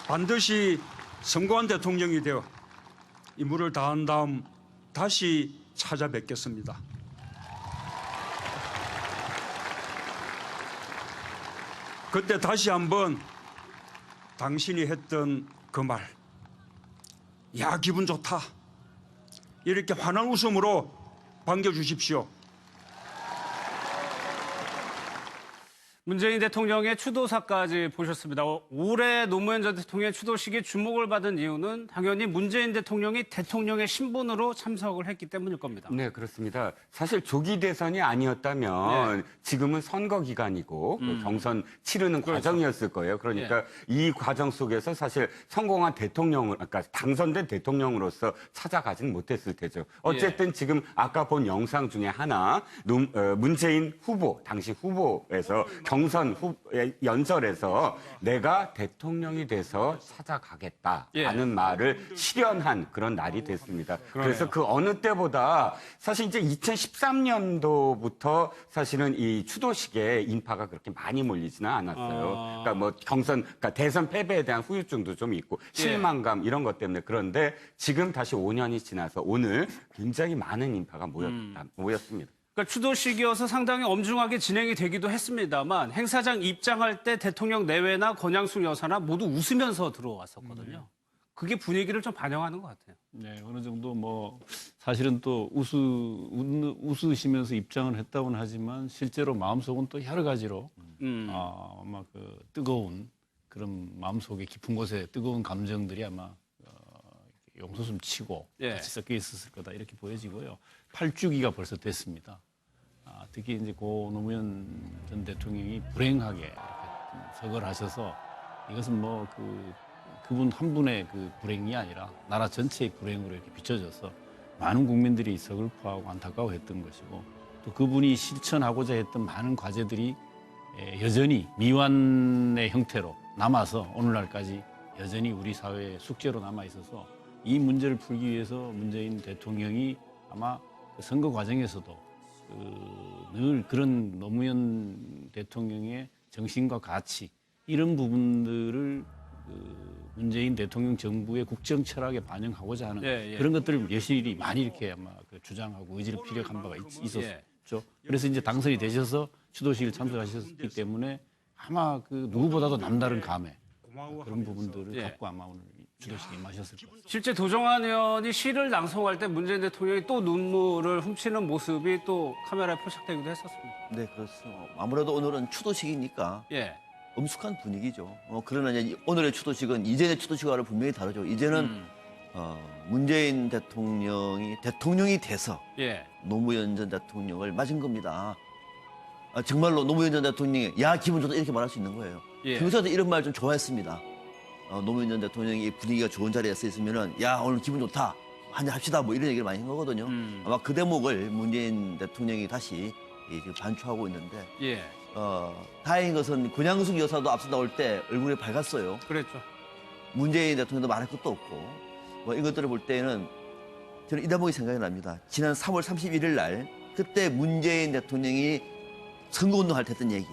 반드시 성공한 대통령이 되어 임무를 다한 다음 다시 찾아뵙겠습니다. 그때 다시 한번 당신이 했던 그 말, 야 기분 좋다, 이렇게 환한 웃음으로 반겨주십시오. 문재인 대통령의 추도사까지 보셨습니다. 올해 노무현 전 대통령의 추도식이 주목을 받은 이유는 당연히 문재인 대통령이 대통령의 신분으로 참석을 했기 때문일 겁니다. 네, 그렇습니다. 사실 조기 대선이 아니었다면 지금은 선거 기간이고 경선 치르는 과정이었을 거예요. 그러니까 이 과정 속에서 사실 성공한 대통령을, 그러니까 당선된 대통령으로서 찾아가진 못했을 테죠. 어쨌든 지금 아까 본 영상 중에 하나, 문재인 후보, 당시 후보에서 경선 연설에서 내가 대통령이 돼서 찾아가겠다라는 말을 실현한 그런 날이 됐습니다. 그래서 그 어느 때보다 사실 이제 2013년도부터 사실은 이 추도식에 인파가 그렇게 많이 몰리지는 않았어요. 그러니까 뭐 그러니까 대선 패배에 대한 후유증도 좀 있고 실망감 이런 것 때문에. 그런데 지금 다시 5년이 지나서 오늘 굉장히 많은 인파가 모였습니다. 그러니까 추도식이어서 상당히 엄중하게 진행이 되기도 했습니다만 행사장 입장할 때 대통령 내외나 권양숙 여사나 모두 웃으면서 들어왔었거든요. 그게 분위기를 좀 반영하는 것 같아요. 네, 어느 정도 뭐 사실은 또 웃으시면서 입장을 했다고는 하지만 실제로 마음속은 또 여러 가지로 아마 그 뜨거운 그런 마음속에 깊은 곳에 뜨거운 감정들이 아마 용솟음 치고 같이 섞여 있었을 거다 이렇게 보여지고요. 8주기가 벌써 됐습니다. 특히 이제 고 노무현 전 대통령이 불행하게 서거를 하셔서 이것은 뭐 그분 한 분의 그 불행이 아니라 나라 전체의 불행으로 이렇게 비춰져서 많은 국민들이 서글퍼하고 안타까워했던 것이고 또 그분이 실천하고자 했던 많은 과제들이 여전히 미완의 형태로 남아서 오늘날까지 여전히 우리 사회의 숙제로 남아 있어서 이 문제를 풀기 위해서 문재인 대통령이 아마 그 선거 과정에서도 늘 그런 노무현 대통령의 정신과 가치 이런 부분들을 문재인 대통령 정부의 국정 철학에 반영하고자 하는 그런 것들을 여실히 많이 이렇게 아마 주장하고 의지를 피력한 바가 있었죠. 그래서 이제 당선이 되셔서 추도식을 참석하셨기 때문에 아마 그 누구보다도 남다른 감회 그런 부분들을 갖고 아마 오늘 추도식에 임하셨을 것 같습니다. 실제 도정환 의원이 시를 낭송할 때 문재인 대통령이 또 눈물을 훔치는 모습이 또 카메라에 포착되기도 했었습니다. 네, 그렇습니다. 아무래도 오늘은 추도식이니까 엄숙한 분위기죠. 그러나 이제 오늘의 추도식은 이전의 추도식과는 분명히 다르죠. 이제는 문재인 대통령이 돼서 노무현 전 대통령을 맞은 겁니다. 정말로 노무현 전 대통령이 야 기분 좋다 이렇게 말할 수 있는 거예요. 평소에도 이런 말 좀 좋아했습니다. 노무현 전 대통령이 분위기가 좋은 자리에 서 있으면은 야 오늘 기분 좋다 한잔 합시다 뭐 이런 얘기를 많이 한 거거든요. 아마 그 대목을 문재인 대통령이 다시 지금 반추하고 있는데 다행인 것은 권양숙 여사도 앞서 나올 때 얼굴이 밝았어요. 그랬죠. 문재인 대통령도 말할 것도 없고 뭐 이것들을 볼 때는 저는 이 대목이 생각이 납니다. 지난 3월 31일 날 그때 문재인 대통령이 선거운동할 때 했던 얘기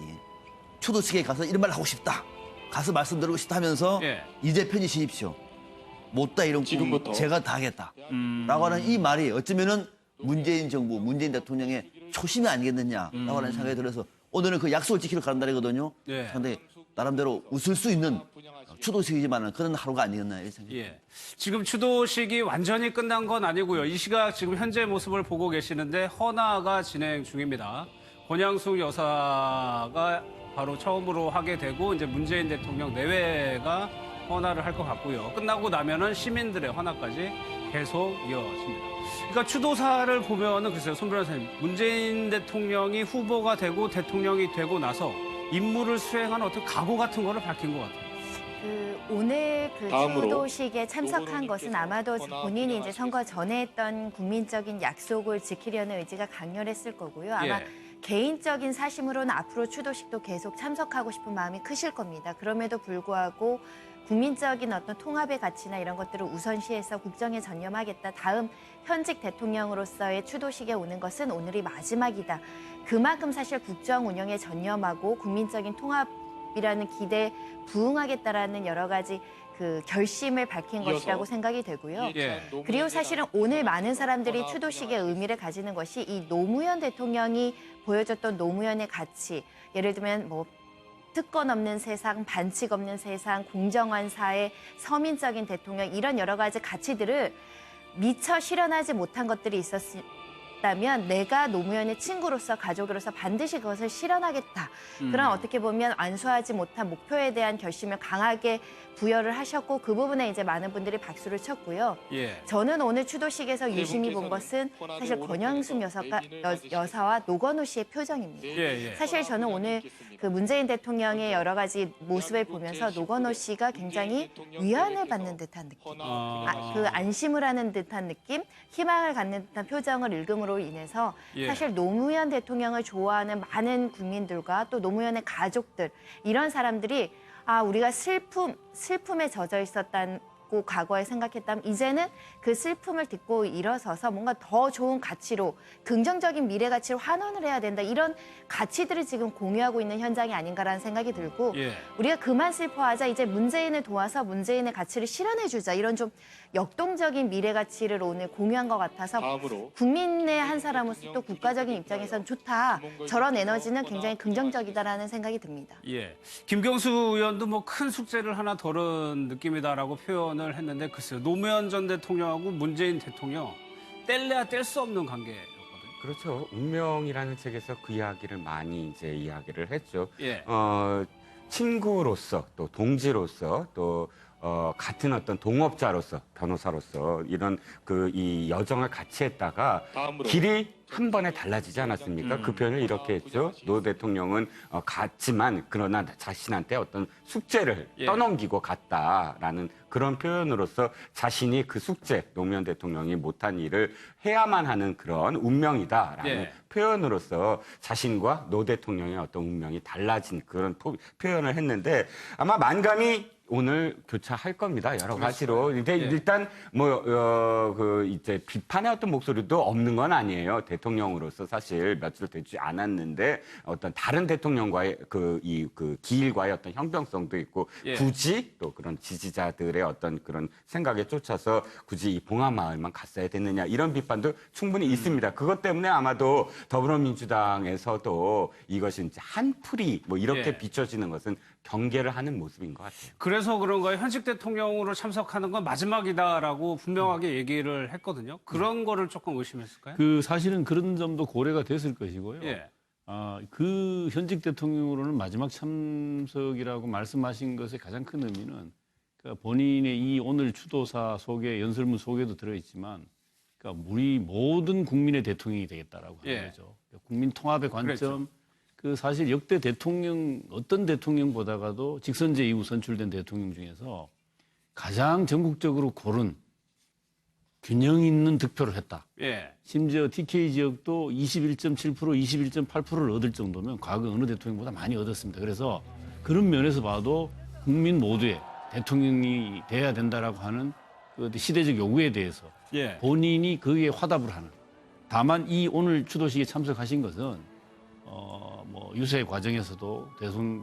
추도식에 가서 이런 말 하고 싶다. 가서 말씀드리고 싶다 하면서 이제 편히쉬십시오. 못다 이런 꿈 제가 다 하겠다. 라고 하는 이 말이 어쩌면은 문재인 정부, 문재인 대통령의 초심이 아니겠느냐라고 하는 생각이 들어서 오늘은 그 약속을 지키러 가는 날이거든요. 상당히 나름대로 웃을 수 있는 추도식이지만 그런 하루가 아니었나 이런 생각이 지금 추도식이 완전히 끝난 건 아니고요. 이 시각 지금 현재 모습을 보고 계시는데 헌화가 진행 중입니다. 권양숙 여사가 바로 처음으로 하게 되고 이제 문재인 대통령 내외가 헌화를 할 것 같고요. 끝나고 나면은 시민들의 헌화까지 계속 이어집니다. 그러니까 추도사를 보면은 글쎄요, 손 변호사님, 문재인 대통령이 후보가 되고 대통령이 되고 나서 임무를 수행하는 어떤 각오 같은 거를 밝힌 것 같아요. 오늘 그 추도식에 참석한 것은 아마도 본인이 이제 선거 전에 했던 국민적인 약속을 지키려는 의지가 강렬했을 거고요. 아마 개인적인 사심으로는 앞으로 추도식도 계속 참석하고 싶은 마음이 크실 겁니다. 그럼에도 불구하고 국민적인 어떤 통합의 가치나 이런 것들을 우선시해서 국정에 전념하겠다. 다음 현직 대통령으로서의 추도식에 오는 것은 오늘이 마지막이다. 그만큼 사실 국정 운영에 전념하고 국민적인 통합이라는 기대에 부응하겠다라는 여러 가지 그 결심을 밝힌 것이라고 생각이 되고요. 예. 그리고 사실은 오늘 많은 사람들이 추도식의 의미를 가지는 것이 이 노무현 대통령이 보여줬던 노무현의 가치, 예를 들면 뭐 특권 없는 세상, 반칙 없는 세상, 공정한 사회, 서민적인 대통령 이런 여러 가지 가치들을 미처 실현하지 못한 것들이 있었다면 내가 노무현의 친구로서 가족으로서 반드시 그것을 실현하겠다. 그런 어떻게 보면 완수하지 못한 목표에 대한 결심을 강하게 부여를 하셨고 그 부분에 이제 많은 분들이 박수를 쳤고요. 예. 저는 오늘 추도식에서 유심히 본 것은 사실 권영숙 여사와 노건우 씨의 표정입니다. 예, 예. 사실 저는 오늘 그 문재인 대통령의 여러 가지 모습을 보면서 노건우 씨가 굉장히 위안을 받는 듯한 느낌, 그 안심을 하는 듯한 느낌, 희망을 갖는 듯한 표정을 읽음으로 인해서 예. 사실 노무현 대통령을 좋아하는 많은 국민들과 또 노무현의 가족들 이런 사람들이 우리가 슬픔에 젖어 있었다고 과거에 생각했다면 이제는 그 슬픔을 딛고 일어서서 뭔가 더 좋은 가치로 긍정적인 미래 가치로 환원을 해야 된다. 이런 가치들을 지금 공유하고 있는 현장이 아닌가라는 생각이 들고 예. 우리가 그만 슬퍼하자. 이제 문재인을 도와서 문재인의 가치를 실현해주자. 이런 좀 역동적인 미래 가치를 오늘 공유한 것 같아서 국민의 한 사람으로서 또 국가적인 입장에서는 좋다. 저런 에너지는 굉장히 긍정적이다라는 생각이 듭니다. 예. 김경수 의원도 뭐 큰 숙제를 하나 덜은 느낌이다라고 표현을 했는데 글쎄요. 노무현 전 대통령하고 문재인 대통령 뗄래야 뗄 수 없는 관계였거든요. 그렇죠. 운명이라는 책에서 그 이야기를 많이 이제 이야기를 했죠. 예. 친구로서 또 동지로서 또 같은 어떤 동업자로서 변호사로서 이런 이 여정을 같이 했다가 길이 한 번에 달라지지 않았습니까? 그 표현을 이렇게 했죠. 노 대통령은 갔지만 그러나 자신한테 어떤 숙제를 예. 떠넘기고 갔다라는 그런 표현으로서 자신이 그 숙제, 노무현 대통령이 못한 일을 해야만 하는 그런 운명이다라는 예. 표현으로서 자신과 노 대통령의 어떤 운명이 달라진 그런 표현을 했는데 아마 만감이 오늘 교차할 겁니다. 여러 가지로. 근데 예. 일단 이제 비판의 어떤 목소리도 없는 건 아니에요. 대통령으로서 사실 며칠 되지 않았는데 어떤 다른 대통령과의 그 기일과의 어떤 형평성도 있고 예. 굳이 또 그런 지지자들의 어떤 그런 생각에 쫓아서 굳이 이 봉하마을만 갔어야 됐느냐 이런 비판도 충분히 있습니다. 그것 때문에 아마도 더불어민주당에서도 이것이 이제 한풀이 뭐 이렇게 예. 비춰지는 것은 경계를 하는 모습인 것 같아요. 그래서 그런가요? 현직 대통령으로 참석하는 건 마지막이다라고 분명하게 얘기를 했거든요. 그런 거를 조금 의심했을까요? 그 사실은 그런 점도 고려가 됐을 것이고요. 예. 그 현직 대통령으로는 마지막 참석이라고 말씀하신 것의 가장 큰 의미는 그러니까 본인의 이 오늘 추도사 속에 연설문 속에도 들어있지만 그러니까 우리 모든 국민의 대통령이 되겠다라고 하는 예. 거죠. 국민 통합의 관점. 그랬죠. 그 사실 역대 대통령 어떤 대통령보다가도 직선제 이후 선출된 대통령 중에서 가장 전국적으로 고른 균형 있는 득표를 했다. 예. 심지어 TK 지역도 21.7%, 21.8%를 얻을 정도면 과거 어느 대통령보다 많이 얻었습니다. 그래서 그런 면에서 봐도 국민 모두의 대통령이 돼야 된다라고 하는 그 시대적 요구에 대해서 예. 본인이 거기에 화답을 하는. 다만 이 오늘 추도식에 참석하신 것은 유세 과정에서도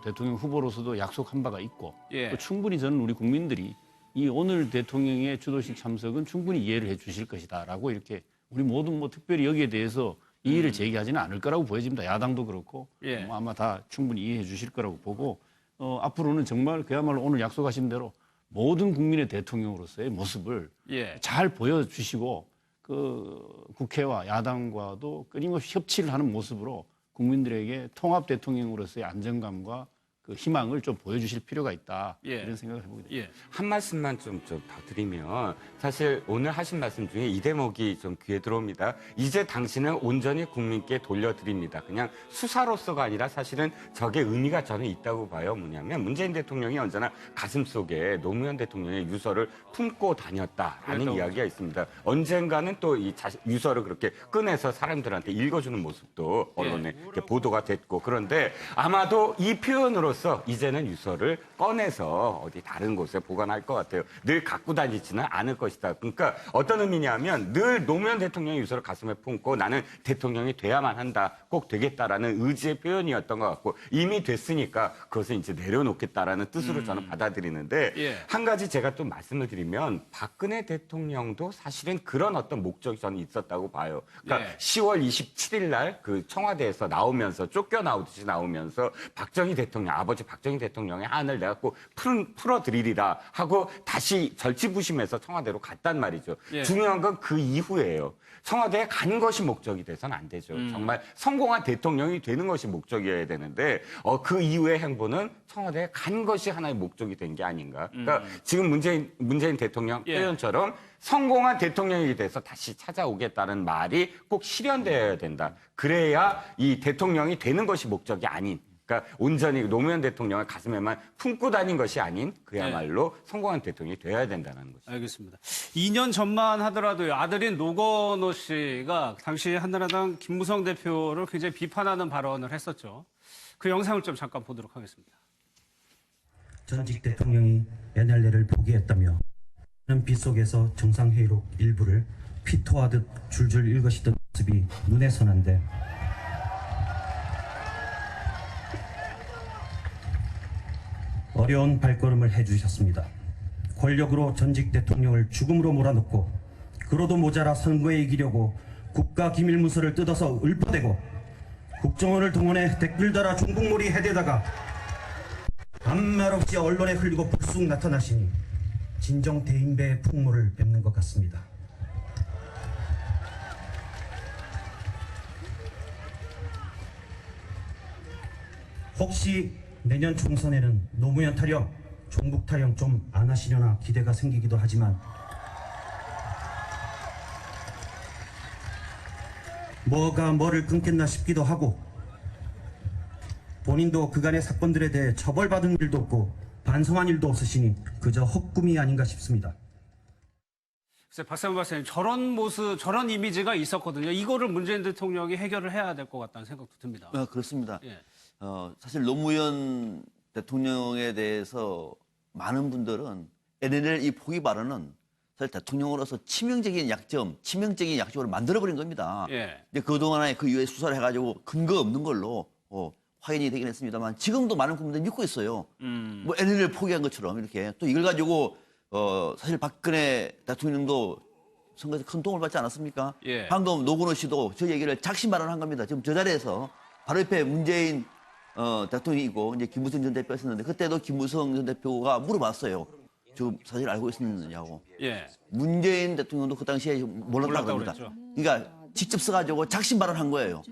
대통령 후보로서도 약속한 바가 있고 예. 또 충분히 저는 우리 국민들이 이 오늘 대통령의 추도식 참석은 충분히 이해를 해 주실 것이다라고 이렇게 우리 모두 특별히 여기에 대해서 이의를 제기하지는 않을 거라고 보여집니다. 야당도 그렇고 예. 아마 다 충분히 이해해 주실 거라고 보고 앞으로는 정말 그야말로 오늘 약속하신 대로 모든 국민의 대통령으로서의 모습을 예. 잘 보여주시고 그 국회와 야당과도 끊임없이 협치를 하는 모습으로 국민들에게 통합 대통령으로서의 안정감과 그 희망을 좀 보여주실 필요가 있다. 예. 이런 생각을 해보게 됩니다. 예. 한 말씀만 좀 더 드리면 사실 오늘 하신 말씀 중에 이 대목이 좀 귀에 들어옵니다. 이제 당신을 온전히 국민께 돌려드립니다. 그냥 수사로서가 아니라 사실은 저게 의미가 저는 있다고 봐요. 뭐냐면 문재인 대통령이 언제나 가슴속에 노무현 대통령의 유서를 품고 다녔다라는 그랬다고 이야기가 있습니다. 언젠가는 또 이 유서를 그렇게 꺼내서 사람들한테 읽어주는 모습도 언론에 이렇게 보도가 됐고 그런데 아마도 이 표현으로서 후보로서 이제는 유서를 꺼내서 어디 다른 곳에 보관할 것 같아요. 늘 갖고 다니지는 않을 것이다. 그러니까 어떤 의미냐면 늘 노무현 대통령의 유서를 가슴에 품고 나는 대통령이 돼야만 한다, 꼭 되겠다라는 의지의 표현이었던 것 같고 이미 됐으니까 그것을 이제 내려놓겠다라는 뜻으로 저는 받아들이는데 예. 한 가지 제가 또 말씀을 드리면 박근혜 대통령도 사실은 그런 어떤 목적이 저는 있었다고 봐요. 그러니까 예. 10월 27일 날 그 청와대에서 나오면서 쫓겨나오듯이 나오면서 박정희 대통령, 아버지 박정희 대통령의 한을 내가 꼭 풀어드리리라 하고 다시 절치부심해서 청와대로 갔단 말이죠. 예. 중요한 건 그 이후예요. 청와대에 간 것이 목적이 돼서는 안 되죠. 정말 성공한 대통령이 되는 것이 목적이어야 되는데 그 이후의 행보는 청와대에 간 것이 하나의 목적이 된 게 아닌가. 그러니까 지금 문재인 대통령 예. 표현처럼 성공한 대통령이 돼서 다시 찾아오겠다는 말이 꼭 실현되어야 된다. 그래야 이 대통령이 되는 것이 목적이 아닌, 그러니까 온전히 노무현 대통령을 가슴에만 품고 다닌 것이 아닌 그야말로 성공한 대통령이 되어야 된다는 거죠. 알겠습니다. 2년 전만 하더라도요. 아들인 노건호 씨가 당시 한나라당 김무성 대표를 굉장히 비판하는 발언을 했었죠. 그 영상을 좀 잠깐 보도록 하겠습니다. 전직 대통령이 NLL을 포기했다며 빗속에서 정상회의록 일부를 피토하듯 줄줄 읽으시던 모습이 눈에 선한데 어려운 발걸음을 해주셨습니다. 권력으로 전직 대통령을 죽음으로 몰아넣고 그로도 모자라 선거에 이기려고 국가기밀문서를 뜯어서 읊어대고 국정원을 동원해 댓글 달아 중국몰이 해대다가 아무 말 없이 언론에 흘리고 불쑥 나타나시니 진정 대인배의 풍모를 뵙는 것 같습니다. 혹시 내년 총선에는 노무현 타령, 종북 타령 좀 안 하시려나 기대가 생기기도 하지만 뭐가 뭐를 끊겠나 싶기도 하고 본인도 그간의 사건들에 대해 처벌받은 일도 없고 반성한 일도 없으시니 그저 헛꿈이 아닌가 싶습니다. 글쎄, 박상훈 박사님, 저런 모습, 저런 이미지가 있었거든요. 이거를 문재인 대통령이 해결을 해야 될 것 같다는 생각도 듭니다. 그렇습니다. 예. 사실 노무현 대통령에 대해서 많은 분들은 NLL 이 포기 발언은 사실 대통령으로서 치명적인 약점을 만들어버린 겁니다. 예. 이제 그동안에 그 이후에 수사를 해가지고 근거 없는 걸로 확인이 되긴 했습니다만 지금도 많은 국민들이 믿고 있어요. 뭐 NLL 포기한 것처럼 이렇게 또 이걸 가지고 사실 박근혜 대통령도 선거에서 큰 도움을 받지 않았습니까? 예. 방금 노건호 씨도 저 얘기를 작심 발언한 겁니다. 지금 저 자리에서 바로 옆에 문재인 대통령이고 이제 김무성 전 대표가 있었는데 그때도 김무성 전 대표가 물어봤어요. 저 사실 알고 있었느냐고. 예. 문재인 대통령도 그 당시에 몰랐다고 합니다. 그랬죠. 그러니까 직접 써가지고 작심 발언한 거예요.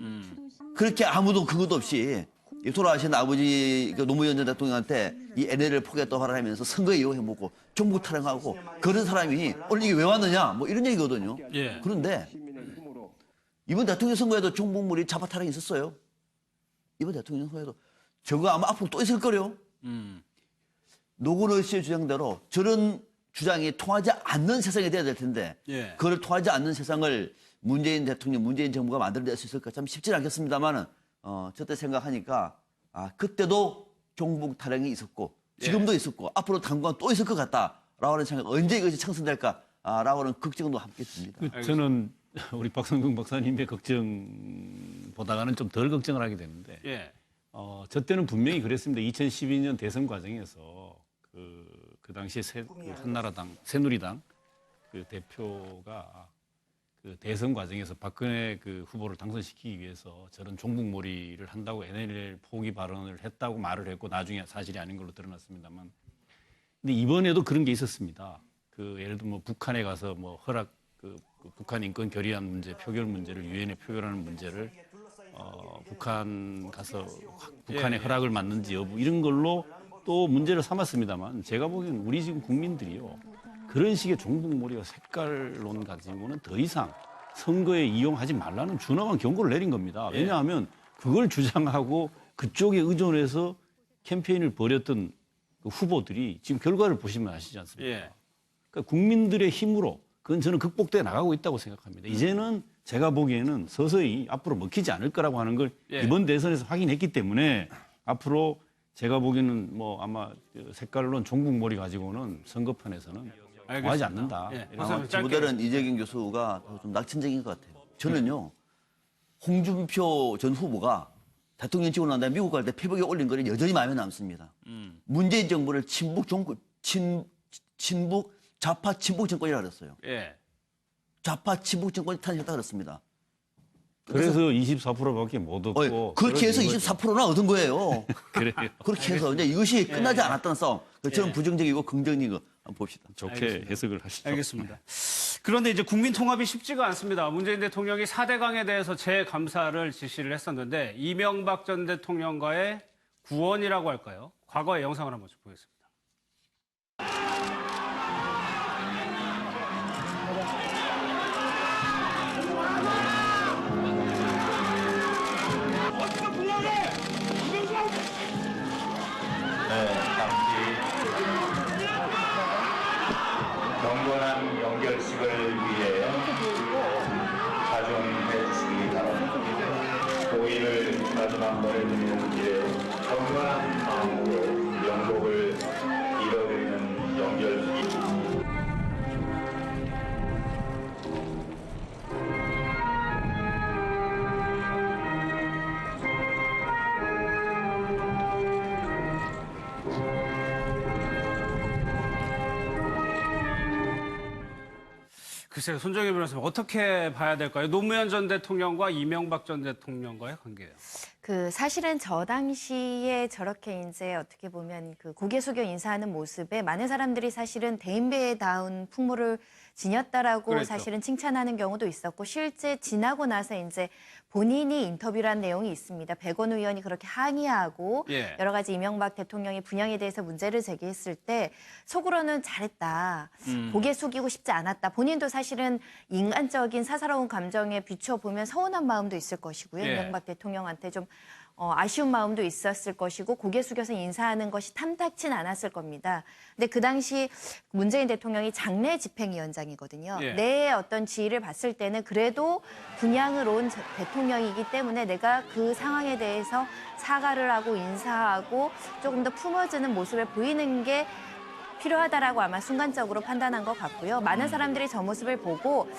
그렇게 아무도 그것도 없이 이 돌아가신 아버지 노무현 전 대통령한테 이 NLL을 포기했다고 말하면서 선거에 이용해먹고 종북 타령하고 그런 사람이 오늘 이게 왜 왔느냐 뭐 이런 얘기거든요. 예. 그런데 이번 대통령 선거에도 종북물이 자파 타령이 있었어요. 이번 대통령 선거에도 저거 아마 앞으로 또 있을 거래요. 노건호 씨의 주장대로 저런 주장이 통하지 않는 세상이 돼야 될 텐데 예. 그걸 통하지 않는 세상을 문재인 대통령, 문재인 정부가 만들어낼 수 있을까 참 쉽지는 않겠습니다만은 저때 생각하니까 그때도 종북 타령이 있었고 지금도 있었고 앞으로 당분간 또 있을 것 같다라고 하는 생각 언제 이것이 창선될까라고 하는 걱정도 함께 듭니다. 저는 우리 박성근 박사님의 걱정보다는 좀 덜 걱정을 하게 되는데 예. 저 때는 분명히 그랬습니다. 2012년 대선 과정에서 그 당시에 한나라당, 새누리당 그 대표가 그 대선 과정에서 박근혜 그 후보를 당선시키기 위해서 저런 종북몰이를 한다고 NLL 포기 발언을 했다고 말을 했고 나중에 사실이 아닌 걸로 드러났습니다만, 근데 이번에도 그런 게 있었습니다. 그 예를 들면 뭐 북한에 가서 뭐 허락 그 북한 인권 결의안 문제, 표결 문제를 유엔에 표결하는 문제를 북한 가서 북한의 허락을 받는지 여부 이런 걸로 또 문제를 삼았습니다만 제가 보기엔 우리 지금 국민들이요. 그런 식의 종북몰이와 색깔론 가지고는 더 이상 선거에 이용하지 말라는 준엄한 경고를 내린 겁니다. 왜냐하면 그걸 주장하고 그쪽에 의존해서 캠페인을 벌였던 그 후보들이 지금 결과를 보시면 아시지 않습니까? 예. 그러니까 국민들의 힘으로 그건 저는 극복돼 나가고 있다고 생각합니다. 이제는 제가 보기에는 서서히 앞으로 먹히지 않을 거라고 하는 걸 예. 이번 대선에서 확인했기 때문에 앞으로 제가 보기에는 뭐 아마 그 색깔론 종북머리 가지고는 선거판에서는 통하지 않는다. 예. 아마 지보다는 이재경 교수가 더좀 낙천적인 것 같아요. 저는요, 홍준표 전 후보가 대통령 찍고 난 다음에 미국 갈 때 페북에 올린 글이 여전히 마음에 남습니다. 문재인 정부를 친북 좌파 친북 정권이라고 그랬어요. 예. 좌파 친북 정권이 탄생했다 그랬습니다. 그래서 24%밖에 못 얻고 그렇게 해서 그런 이유가 24%나 얻은 거예요. 그래요. 그렇게 해서 이제 이것이 끝나지 않았다는 싸움. 저는 부정적이고 긍정적인 거 한번 봅시다. 좋게 해석을 하시죠. 알겠습니다. 그런데 이제 국민 통합이 쉽지가 않습니다. 문재인 대통령이 4대강에 대해서 재감사를 지시를 했었는데 이명박 전 대통령과의 구원이라고 할까요? 과거의 영상을 한번 좀 보겠습니다. 경건한 연결식을 위해 가정해 주시기 바랍니다. 고인을 마지막 보내드리는 길에 건강한 마음으로 영복을 이뤄드리는 연결식입니다. 글쎄요, 손정혜 변호사님 어떻게 봐야 될까요? 노무현 전 대통령과 이명박 전 대통령과의 관계예요. 사실은 저 당시에 저렇게 이제 어떻게 보면 그 고개 숙여 인사하는 모습에 많은 사람들이 사실은 대인배다운 풍모를 지녔다라고 그랬죠. 사실은 칭찬하는 경우도 있었고 실제 지나고 나서 이제 본인이 인터뷰를 한 내용이 있습니다. 백원 의원이 그렇게 항의하고 예. 여러 가지 이명박 대통령의 분양에 대해서 문제를 제기했을 때 속으로는 잘했다. 고개 숙이고 싶지 않았다. 본인도 사실은 인간적인 사사로운 감정에 비춰보면 서운한 마음도 있을 것이고요. 예. 이명박 대통령한테 좀 아쉬운 마음도 있었을 것이고 고개 숙여서 인사하는 것이 탐탁진 않았을 겁니다. 근데 그 당시 문재인 대통령이 장례 집행위원장이거든요. 예. 내 어떤 지위를 봤을 때는 그래도 분양을 온 대통령이기 때문에 내가 그 상황에 대해서 사과를 하고 인사하고 조금 더 품어주는 모습을 보이는 게 필요하다라고 아마 순간적으로 판단한 것 같고요. 많은 사람들이 저 모습을 보고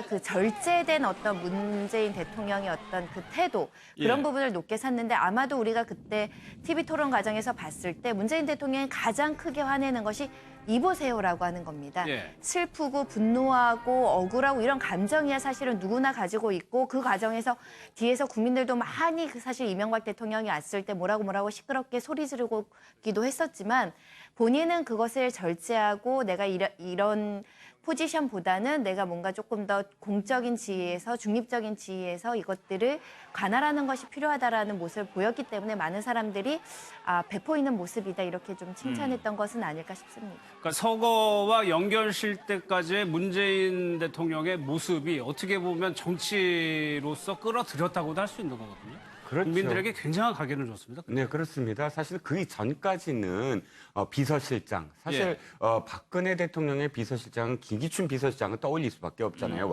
그 절제된 어떤 문재인 대통령의 어떤 그 태도 그런 예. 부분을 높게 샀는데 아마도 우리가 그때 TV 토론 과정에서 봤을 때 문재인 대통령이 가장 크게 화내는 것이 이보세요라고 하는 겁니다. 예. 슬프고 분노하고 억울하고 이런 감정이야 사실은 누구나 가지고 있고 그 과정에서 뒤에서 국민들도 많이 사실 이명박 대통령이 왔을 때 뭐라고 시끄럽게 소리 지르기도 했었지만 본인은 그것을 절제하고 내가 이런 포지션보다는 내가 뭔가 조금 더 공적인 지위에서 중립적인 지위에서 이것들을 관할하는 것이 필요하다라는 모습을 보였기 때문에 많은 사람들이 배포 있는 모습이다 이렇게 좀 칭찬했던 것은 아닐까 싶습니다. 그러니까 서거와 연결실 때까지의 문재인 대통령의 모습이 어떻게 보면 정치로서 끌어들였다고도 할 수 있는 거거든요. 그렇죠. 국민들에게 굉장한 각인을 줬습니다. 네, 그렇습니다. 사실 그 전까지는 비서실장, 사실 예. 박근혜 대통령의 비서실장은 김기춘 비서실장은 떠올릴 수밖에 없잖아요.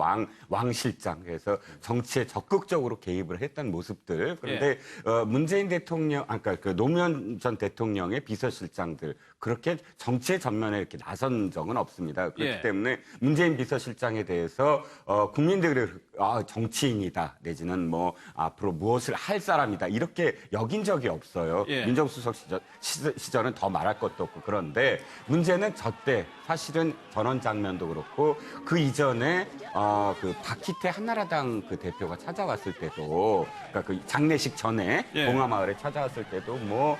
왕실장. 그래서 정치에 적극적으로 개입을 했던 모습들. 그런데 문재인 대통령, 그러니까 그 노무현 전 대통령의 비서실장들 그렇게 정치의 전면에 이렇게 나선 적은 없습니다. 그렇기 예. 때문에 문재인 비서실장에 대해서 국민들이 정치인이다 내지는 뭐 앞으로 무엇을 할 사람이다 이렇게 여긴 적이 없어요. 예. 민정수석 시절은 더 말할 것도 없고 그런데 문제는 저때 사실은 전원 장면도 그렇고 그 이전에 그 박희태 한나라당 그 대표가 찾아왔을 때도 그러니까 그 장례식 전에 예. 봉화마을에 찾아왔을 때도 뭐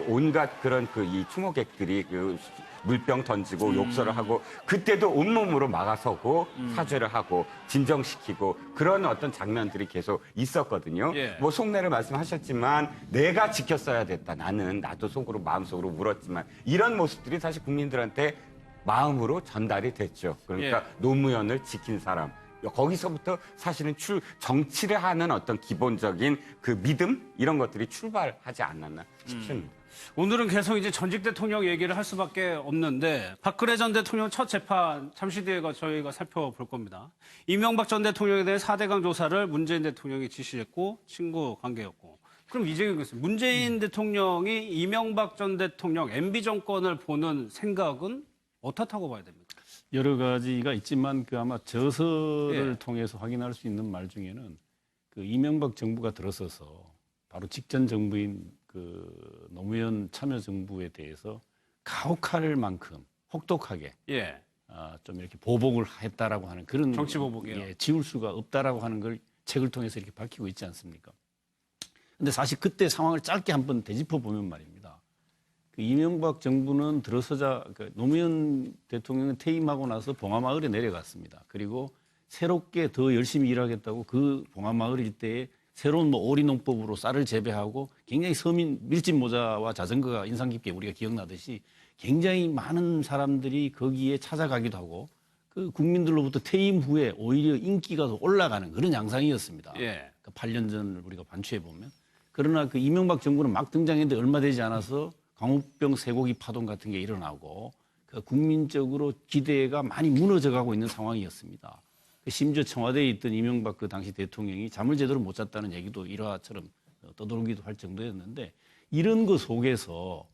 온갖 그런 그 이 추모객들이 그 물병 던지고 욕설을 하고 그때도 온몸으로 막아서고 사죄를 하고 진정시키고 그런 어떤 장면들이 계속 있었거든요. 예. 뭐 속내를 말씀하셨지만 내가 지켰어야 됐다. 나도 속으로 마음속으로 울었지만 이런 모습들이 사실 국민들한테 마음으로 전달이 됐죠. 그러니까 예. 노무현을 지킨 사람. 거기서부터 사실은 정치를 하는 어떤 기본적인 그 믿음 이런 것들이 출발하지 않았나 싶습니다. 오늘은 계속 이제 전직 대통령 얘기를 할 수밖에 없는데 박근혜 전 대통령 첫 재판 잠시 뒤에 저희가 살펴볼 겁니다. 이명박 전 대통령에 대한 4대강 조사를 문재인 대통령이 지시했고 친구 관계였고 그럼 이재경 교수님, 문재인 대통령이 이명박 전 대통령 MB 정권을 보는 생각은 어떻다고 봐야 됩니까? 여러 가지가 있지만 그 아마 저서를 예. 통해서 확인할 수 있는 말 중에는 그 이명박 정부가 들어서서 바로 직전 정부인 그 노무현 참여정부에 대해서 가혹할 만큼 혹독하게 예. 좀 이렇게 보복을 했다라고 하는 그런 정치 보복이요? 예, 지울 수가 없다라고 하는 걸 책을 통해서 이렇게 밝히고 있지 않습니까? 근데 사실 그때 상황을 짧게 한번 되짚어 보면 말입니다. 그 이명박 정부는 들어서자 그 노무현 대통령은 퇴임하고 나서 봉하마을에 내려갔습니다. 그리고 새롭게 더 열심히 일하겠다고 그 봉하마을 일대에 새로운 뭐 오리농법으로 쌀을 재배하고 굉장히 서민 밀짚 모자와 자전거가 인상 깊게 우리가 기억나듯이 굉장히 많은 사람들이 거기에 찾아가기도 하고 그 국민들로부터 퇴임 후에 오히려 인기가 더 올라가는 그런 양상이었습니다. 예. 그 8년 전을 우리가 반추해 보면. 그러나 그 이명박 정부는 막 등장했는데 얼마 되지 않아서 광우병 쇠고기 파동 같은 게 일어나고 그 국민적으로 기대가 많이 무너져가고 있는 상황이었습니다. 심지어 청와대에 있던 이명박 그 당시 대통령이 잠을 제대로 못 잤다는 얘기도 일화처럼 떠돌기도 할 정도였는데 이런 거 속에서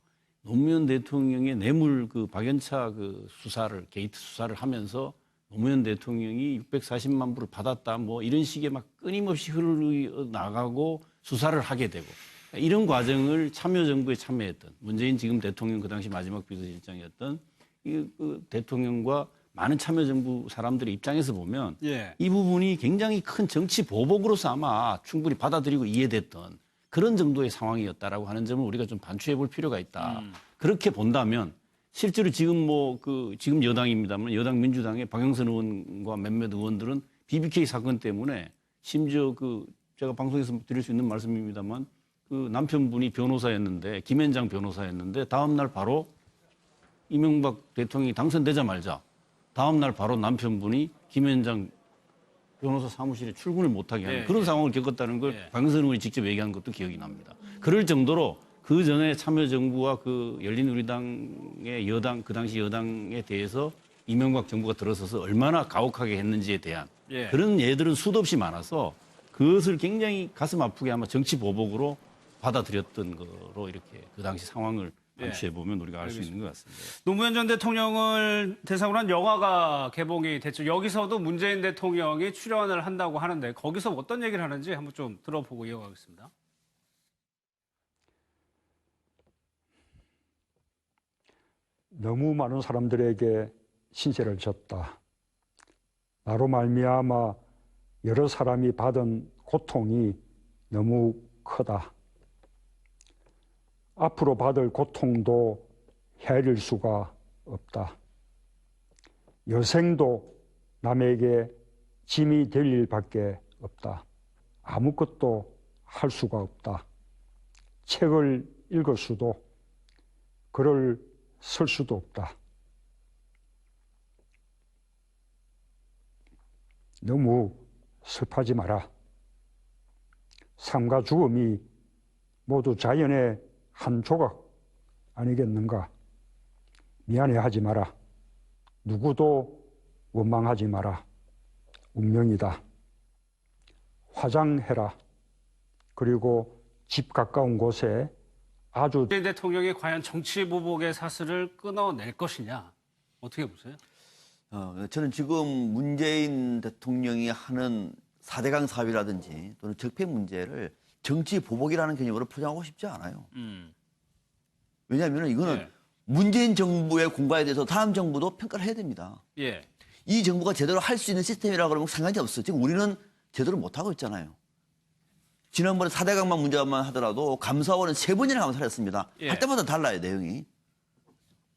노무현 대통령의 뇌물 그 박연차 그 수사를 게이트 수사를 하면서 노무현 대통령이 640만 불을 받았다 뭐 이런 식의 막 끊임없이 흘러나가고 수사를 하게 되고 이런 과정을 참여정부에 참여했던 문재인 지금 대통령 그 당시 마지막 비서실장이었던 그 대통령과 많은 참여정부 사람들의 입장에서 보면 예. 이 부분이 굉장히 큰 정치 보복으로서 아마 충분히 받아들이고 이해됐던 그런 정도의 상황이었다라고 하는 점을 우리가 좀 반추해 볼 필요가 있다. 그렇게 본다면 실제로 지금 뭐 그 지금 여당입니다만 여당 민주당의 박영선 의원과 몇몇 의원들은 BBK 사건 때문에 심지어 그 제가 방송에서 드릴 수 있는 말씀입니다만 그 남편분이 변호사였는데 김현장 변호사였는데 다음 날 바로 이명박 대통령이 당선되자마자 다음 날 바로 남편분이 김현장 변호사 사무실에 출근을 못하게 하는 예, 그런 예. 상황을 겪었다는 걸 예. 박영선 의원이 직접 얘기한 것도 기억이 납니다. 그럴 정도로 그 전에 참여정부와 그 열린우리당의 여당 그 당시 여당에 대해서 이명박 정부가 들어서서 얼마나 가혹하게 했는지에 대한 예. 그런 예들은 수도 없이 많아서 그것을 굉장히 가슴 아프게 아마 정치 보복으로 받아들였던 거로 이렇게 그 당시 상황을 반추해 보면 우리가 알 수 있는 것 같습니다. 노무현 전 대통령을 대상으로 한 영화가 개봉이 됐죠. 여기서도 문재인 대통령이 출연을 한다고 하는데 거기서 어떤 얘기를 하는지 한번 좀 들어보고 이어가겠습니다. 너무 많은 사람들에게 신세를 졌다. 나로 말미암아 여러 사람이 받은 고통이 너무 크다. 앞으로 받을 고통도 헤아릴 수가 없다. 여생도 남에게 짐이 될 일밖에 없다. 아무것도 할 수가 없다. 책을 읽을 수도, 글을 쓸 수도 없다. 너무 슬퍼하지 마라. 삶과 죽음이 모두 자연의 한 조각 아니겠는가? 미안해하지 마라. 누구도 원망하지 마라. 운명이다. 화장해라. 그리고 집 가까운 곳에 아주 문재인 대통령이 과연 정치 보복의 사슬을 끊어낼 것이냐 어떻게 보세요? 저는 지금 문재인 대통령이 하는 4대강 사업이라든지 또는 적폐 문제를 정치 보복이라는 개념으로 포장하고 싶지 않아요. 왜냐하면 이거는 예. 문재인 정부의 공과에 대해서 다음 정부도 평가를 해야 됩니다. 예. 이 정부가 제대로 할 수 있는 시스템이라고 그러면 상관이 없어. 지금 우리는 제대로 못하고 있잖아요. 지난번에 4대강만 문제만 하더라도 감사원은 3번이나 감사를 했습니다. 예. 할 때마다 달라요, 내용이.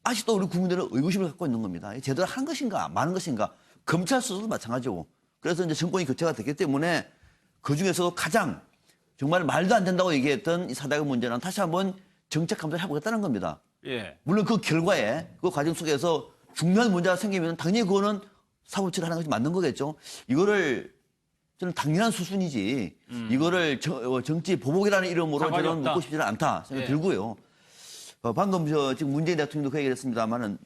아직도 우리 국민들은 의구심을 갖고 있는 겁니다. 제대로 한 것인가, 많은 것인가. 검찰 수사도 마찬가지고. 그래서 이제 정권이 교체가 됐기 때문에 그 중에서도 가장 정말 말도 안 된다고 얘기했던 이 4대강 문제는 다시 한번 정책 감사를 해보겠다는 겁니다. 예. 물론 그 결과에, 그 과정 속에서 중요한 문제가 생기면 당연히 그거는 사법처리를 하는 것이 맞는 거겠죠. 이거를 저는 당연한 수순이지 이거를 정치 보복이라는 이름으로 상관이 저는 없다. 묻고 싶지는 않다 생각이 예. 들고요. 방금 지금 문재인 대통령도 그 얘기를 했습니다만은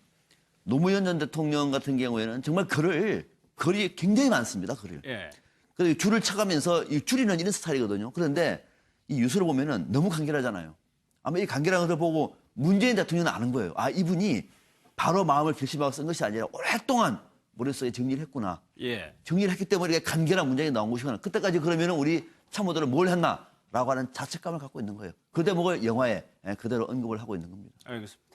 노무현 전 대통령 같은 경우에는 정말 글이 굉장히 많습니다. 글을. 예. 그래서 줄을 쳐가면서 이 줄이는 이런 스타일이거든요. 그런데 이 뉴스를 보면은 너무 간결하잖아요. 아마 이 간결한 것을 보고 문재인 대통령은 아는 거예요. 아, 이분이 바로 마음을 결심하고 쓴 것이 아니라 오랫동안 머릿속에 정리를 했구나. 예. 정리를 했기 때문에 이게 간결한 문장이 나온 것이구나. 그때까지 그러면은 우리 참모들은 뭘 했나라고 하는 자책감을 갖고 있는 거예요. 그 대목을 영화에 그대로 언급을 하고 있는 겁니다. 알겠습니다.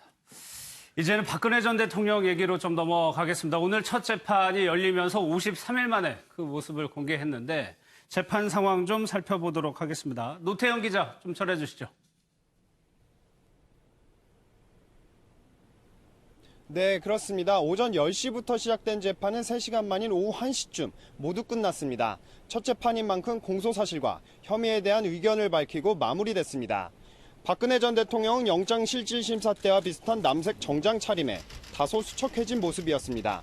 이제는 박근혜 전 대통령 얘기로 좀 넘어가겠습니다. 오늘 첫 재판이 열리면서 53일 만에 그 모습을 공개했는데 재판 상황 좀 살펴보도록 하겠습니다. 노태영 기자 좀 전해 주시죠. 네, 그렇습니다. 오전 10시부터 시작된 재판은 3시간 만인 오후 1시쯤 모두 끝났습니다. 첫 재판인 만큼 공소사실과 혐의에 대한 의견을 밝히고 마무리됐습니다. 박근혜 전 대통령은 영장실질심사 때와 비슷한 남색 정장 차림에 다소 수척해진 모습이었습니다.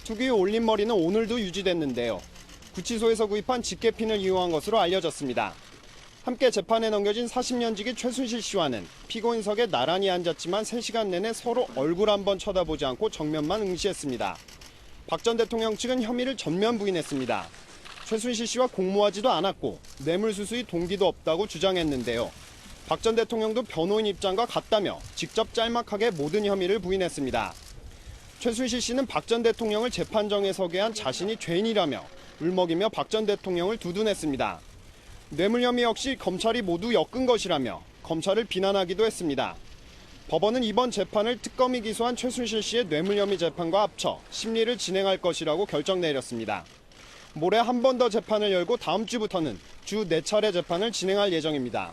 특유의 올린 머리는 오늘도 유지됐는데요. 구치소에서 구입한 집게핀을 이용한 것으로 알려졌습니다. 함께 재판에 넘겨진 40년지기 최순실 씨와는 피고인석에 나란히 앉았지만 3시간 내내 서로 얼굴 한번 쳐다보지 않고 정면만 응시했습니다. 박 전 대통령 측은 혐의를 전면 부인했습니다. 최순실 씨와 공모하지도 않았고 뇌물수수의 동기도 없다고 주장했는데요. 박 전 대통령도 변호인 입장과 같다며 직접 짤막하게 모든 혐의를 부인했습니다. 최순실 씨는 박 전 대통령을 재판정에 서게 한 자신이 죄인이라며 울먹이며 박 전 대통령을 두둔했습니다. 뇌물 혐의 역시 검찰이 모두 엮은 것이라며 검찰을 비난하기도 했습니다. 법원은 이번 재판을 특검이 기소한 최순실 씨의 뇌물 혐의 재판과 합쳐 심리를 진행할 것이라고 결정 내렸습니다. 모레 한 번 더 재판을 열고 다음 주부터는 주 4차례 재판을 진행할 예정입니다.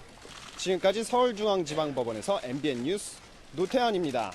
지금까지 서울중앙지방법원에서 MBN 뉴스 노태한입니다.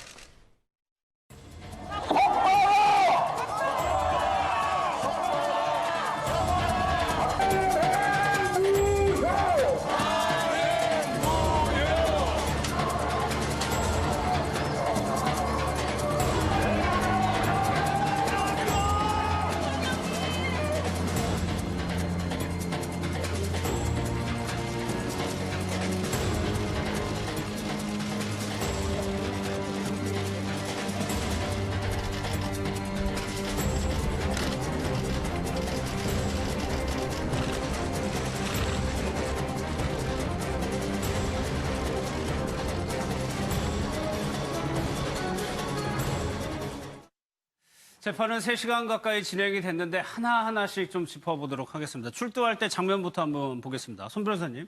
재판은 3시간 가까이 진행이 됐는데 하나하나씩 좀 짚어보도록 하겠습니다. 출두할 때 장면부터 한번 보겠습니다. 손 변호사님,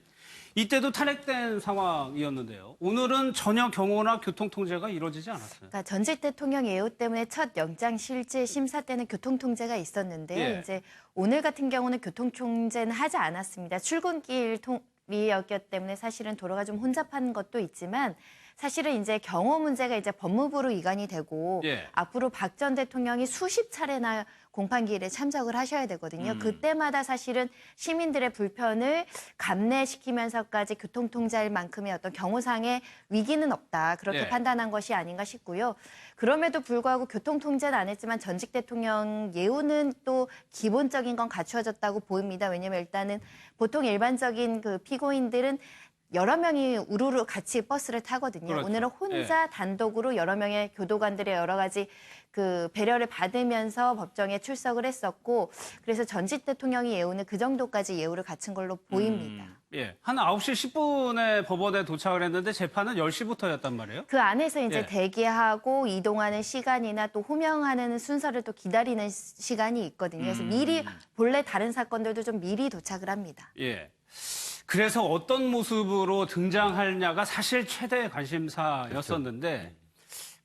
이때도 탄핵된 상황이었는데요. 오늘은 전혀 경호나 교통통제가 이루어지지 않았어요. 그러니까 전직 대통령 예우 때문에 첫 영장실질 심사 때는 교통통제가 있었는데요. 예. 이제 오늘 같은 경우는 교통통제는 하지 않았습니다. 출근길이었기 때문에 사실은 도로가 좀 혼잡한 것도 있지만 사실은 이제 경호 문제가 이제 법무부로 이관이 되고 예. 앞으로 박 전 대통령이 수십 차례나 공판기일에 참석을 하셔야 되거든요. 그때마다 사실은 시민들의 불편을 감내시키면서까지 교통통제할 만큼의 어떤 경호상의 위기는 없다. 그렇게 예. 판단한 것이 아닌가 싶고요. 그럼에도 불구하고 교통통제는 안 했지만 전직 대통령 예우는 또 기본적인 건 갖추어졌다고 보입니다. 왜냐하면 일단은 보통 일반적인 그 피고인들은 여러 명이 우르르 같이 버스를 타거든요. 그렇죠. 오늘은 혼자 단독으로 여러 명의 교도관들의 여러 가지 그 배려를 받으면서 법정에 출석을 했었고, 그래서 전직 대통령이 예우는 그 정도까지 예우를 갖춘 걸로 보입니다. 예. 한 9시 10분에 법원에 도착을 했는데 재판은 10시부터였단 말이에요? 그 안에서 이제 예. 대기하고 이동하는 시간이나 또 호명하는 순서를 또 기다리는 시간이 있거든요. 그래서 미리 본래 다른 사건들도 좀 미리 도착을 합니다. 예. 그래서 어떤 모습으로 등장하냐가 사실 최대 관심사였었는데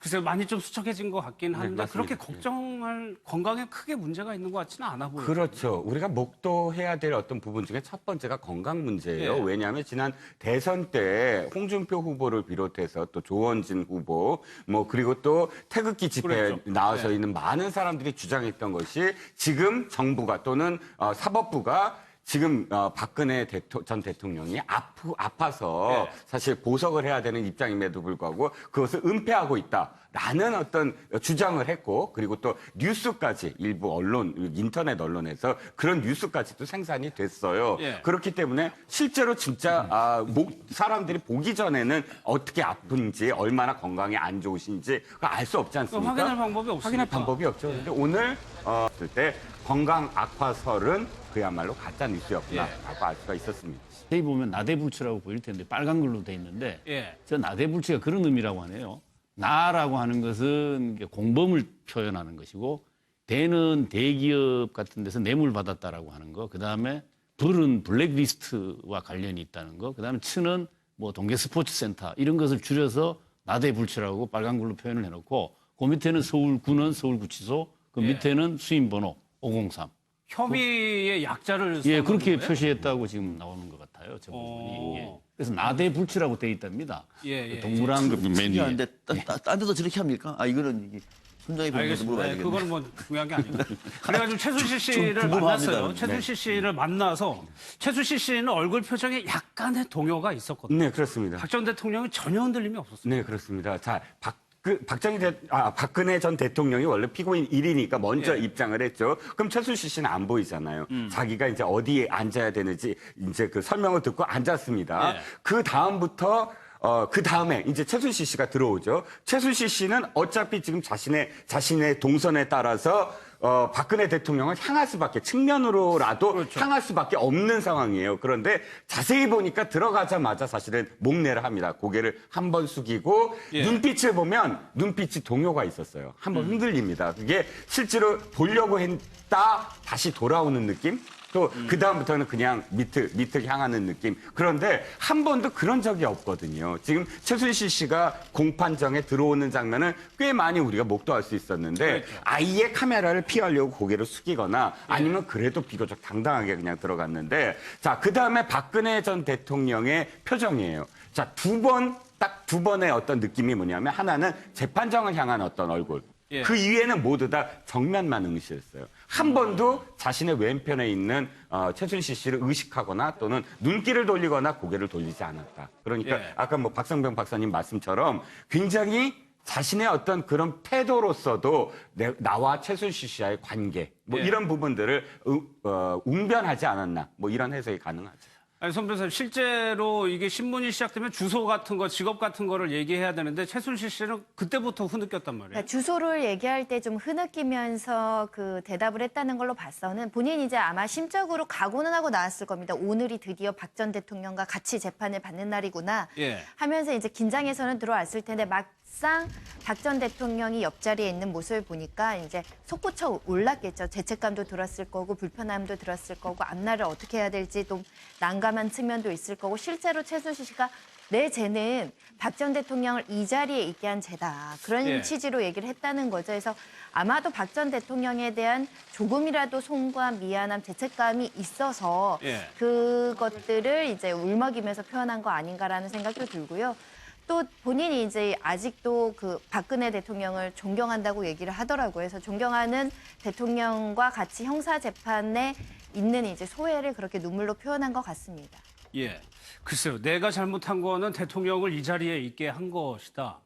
글쎄요, 많이 좀 수척해진 것 같긴 한데 그렇게 걱정할 건강에 크게 문제가 있는 것 같지는 않아 보여요. 그렇죠. 우리가 목도해야 될 어떤 부분 중에 첫 번째가 건강 문제예요. 예. 왜냐하면 지난 대선 때 홍준표 후보를 비롯해서 또 조원진 후보, 뭐 그리고 또 태극기 집회에 그랬죠. 나와서 예. 있는 많은 사람들이 주장했던 것이 지금 정부가 또는 사법부가 지금 박근혜 전 대통령이 아파서 예. 사실 보석을 해야 되는 입장임에도 불구하고 그것을 은폐하고 있다라는 어떤 주장을 했고, 그리고 또 뉴스까지 일부 언론, 인터넷 언론에서 그런 뉴스까지도 생산이 됐어요. 예. 그렇기 때문에 실제로 진짜 사람들이 보기 전에는 어떻게 아픈지, 얼마나 건강에 안 좋으신지 알 수 없지 않습니까? 확인할 방법이 없으니까. 확인할 방법이 없죠. 그런데 오늘 봤을 때 건강 악화설은 그야말로 가짜 뉴스였구나라고 알 수가 있었습니다. 자세히 보면 나대불추라고 보일 텐데 빨간 글로 돼 있는데 저 나대불추가 그런 의미라고 하네요. 나라고 하는 것은 이게 공범을 표현하는 것이고 대는 대기업 같은 데서 뇌물 받았다라고 하는 거, 그다음에 불은 블랙리스트와 관련이 있다는 거, 그다음에 츠는 뭐 동계 스포츠센터 이런 것을 줄여서 나대불추라고 빨간 글로 표현을 해놓고 그 밑에는 서울군은 서울구치소, 그 밑에는 수임번호 503. 협의의 약자를 예, 그렇게 거예요? 표시했다고 지금 나오는 것 같아요. 저 부분이. 예. 그래서 나대불추라고 돼 있답니다. 그 동그란 그 메뉴에. 특이한데 딴 데도 저렇게 합니까? 아 이거는 이게 훈장이 별로 물어봐야 되겠네. 그거는 뭐 중요한 게 아니고. 그래가지고 최순실 씨를 궁금합니다. 만났어요. 최순실 씨를 만나서 최순실 씨는 얼굴 표정에 약간의 동요가 있었거든요. 네, 그렇습니다. 박 전 대통령은 전혀 흔들림이 없었어요. 네, 그렇습니다. 자, 박근혜 전 대통령이 원래 피고인 1위니까 먼저 입장을 했죠. 그럼 최순실 씨는 안 보이잖아요. 자기가 이제 어디에 앉아야 되는지 이제 그 설명을 듣고 앉았습니다. 그 다음부터 그 다음에 이제 최순실 씨가 들어오죠. 최순실 씨는 어차피 지금 자신의 동선에 따라서 박근혜 대통령을 향할 수밖에, 측면으로라도 향할 수밖에 없는 상황이에요. 그런데 자세히 보니까 들어가자마자 사실은 목례를 합니다. 고개를 한 번 숙이고 눈빛을 보면 눈빛이 동요가 있었어요. 한 번 흔들립니다. 그게 실제로 보려고 했다 다시 돌아오는 느낌? 또 그다음부터는 그냥 밑을 향하는 느낌. 그런데 한 번도 그런 적이 없거든요. 지금 최순실 씨가 공판정에 들어오는 장면은 꽤 많이 우리가 목도할 수 있었는데 아예 카메라를 피하려고 고개를 숙이거나 아니면 그래도 비교적 당당하게 그냥 들어갔는데, 자, 그다음에 박근혜 전 대통령의 표정이에요. 자, 딱 두 번의 어떤 느낌이 뭐냐면, 하나는 재판정을 향한 어떤 얼굴. 그 이외에는 모두 다 정면만 응시했어요. 한 번도 자신의 왼편에 있는 최순실 씨를 의식하거나 또는 눈길을 돌리거나 고개를 돌리지 않았다. 그러니까 아까 뭐 박성병 박사님 말씀처럼 굉장히 자신의 어떤 그런 태도로서도 나와 최순실 씨와의 관계 뭐 이런 부분들을 웅변하지 않았나, 뭐 이런 해석이 가능하죠. 아니, 선 변호사님, 실제로 이게 신문이 시작되면 주소 같은 거, 직업 같은 거를 얘기해야 되는데 최순실 씨는 그때부터 흐느꼈단 말이에요. 그러니까 주소를 얘기할 때 좀 흐느끼면서 그 대답을 했다는 걸로 봐서는 본인이 이제 아마 심적으로 각오는 하고 나왔을 겁니다. 오늘이 드디어 박 전 대통령과 같이 재판을 받는 날이구나 하면서 이제 긴장해서는 들어왔을 텐데 막상 박 전 대통령이 옆자리에 있는 모습을 보니까 이제 솟구쳐 올랐겠죠. 죄책감도 들었을 거고 불편함도 들었을 거고 앞날을 어떻게 해야 될지 또 난감한 측면도 있을 거고, 실제로 최순실 씨가 내 죄는 박 전 대통령을 이 자리에 있게 한 죄다. 그런 취지로 얘기를 했다는 거죠. 그래서 아마도 박 전 대통령에 대한 조금이라도 송구함, 미안함, 죄책감이 있어서 그것들을 이제 울먹이면서 표현한 거 아닌가라는 생각도 들고요. 또 본인이 이제 아직도 그 박근혜 대통령을 존경한다고 얘기를 하더라고요. 그래서 존경하는 대통령과 같이 형사 재판에 있는 이제 소회를 그렇게 눈물로 표현한 것 같습니다. 글쎄요. 내가 잘못한 거는 대통령을 이 자리에 있게 한 것이다.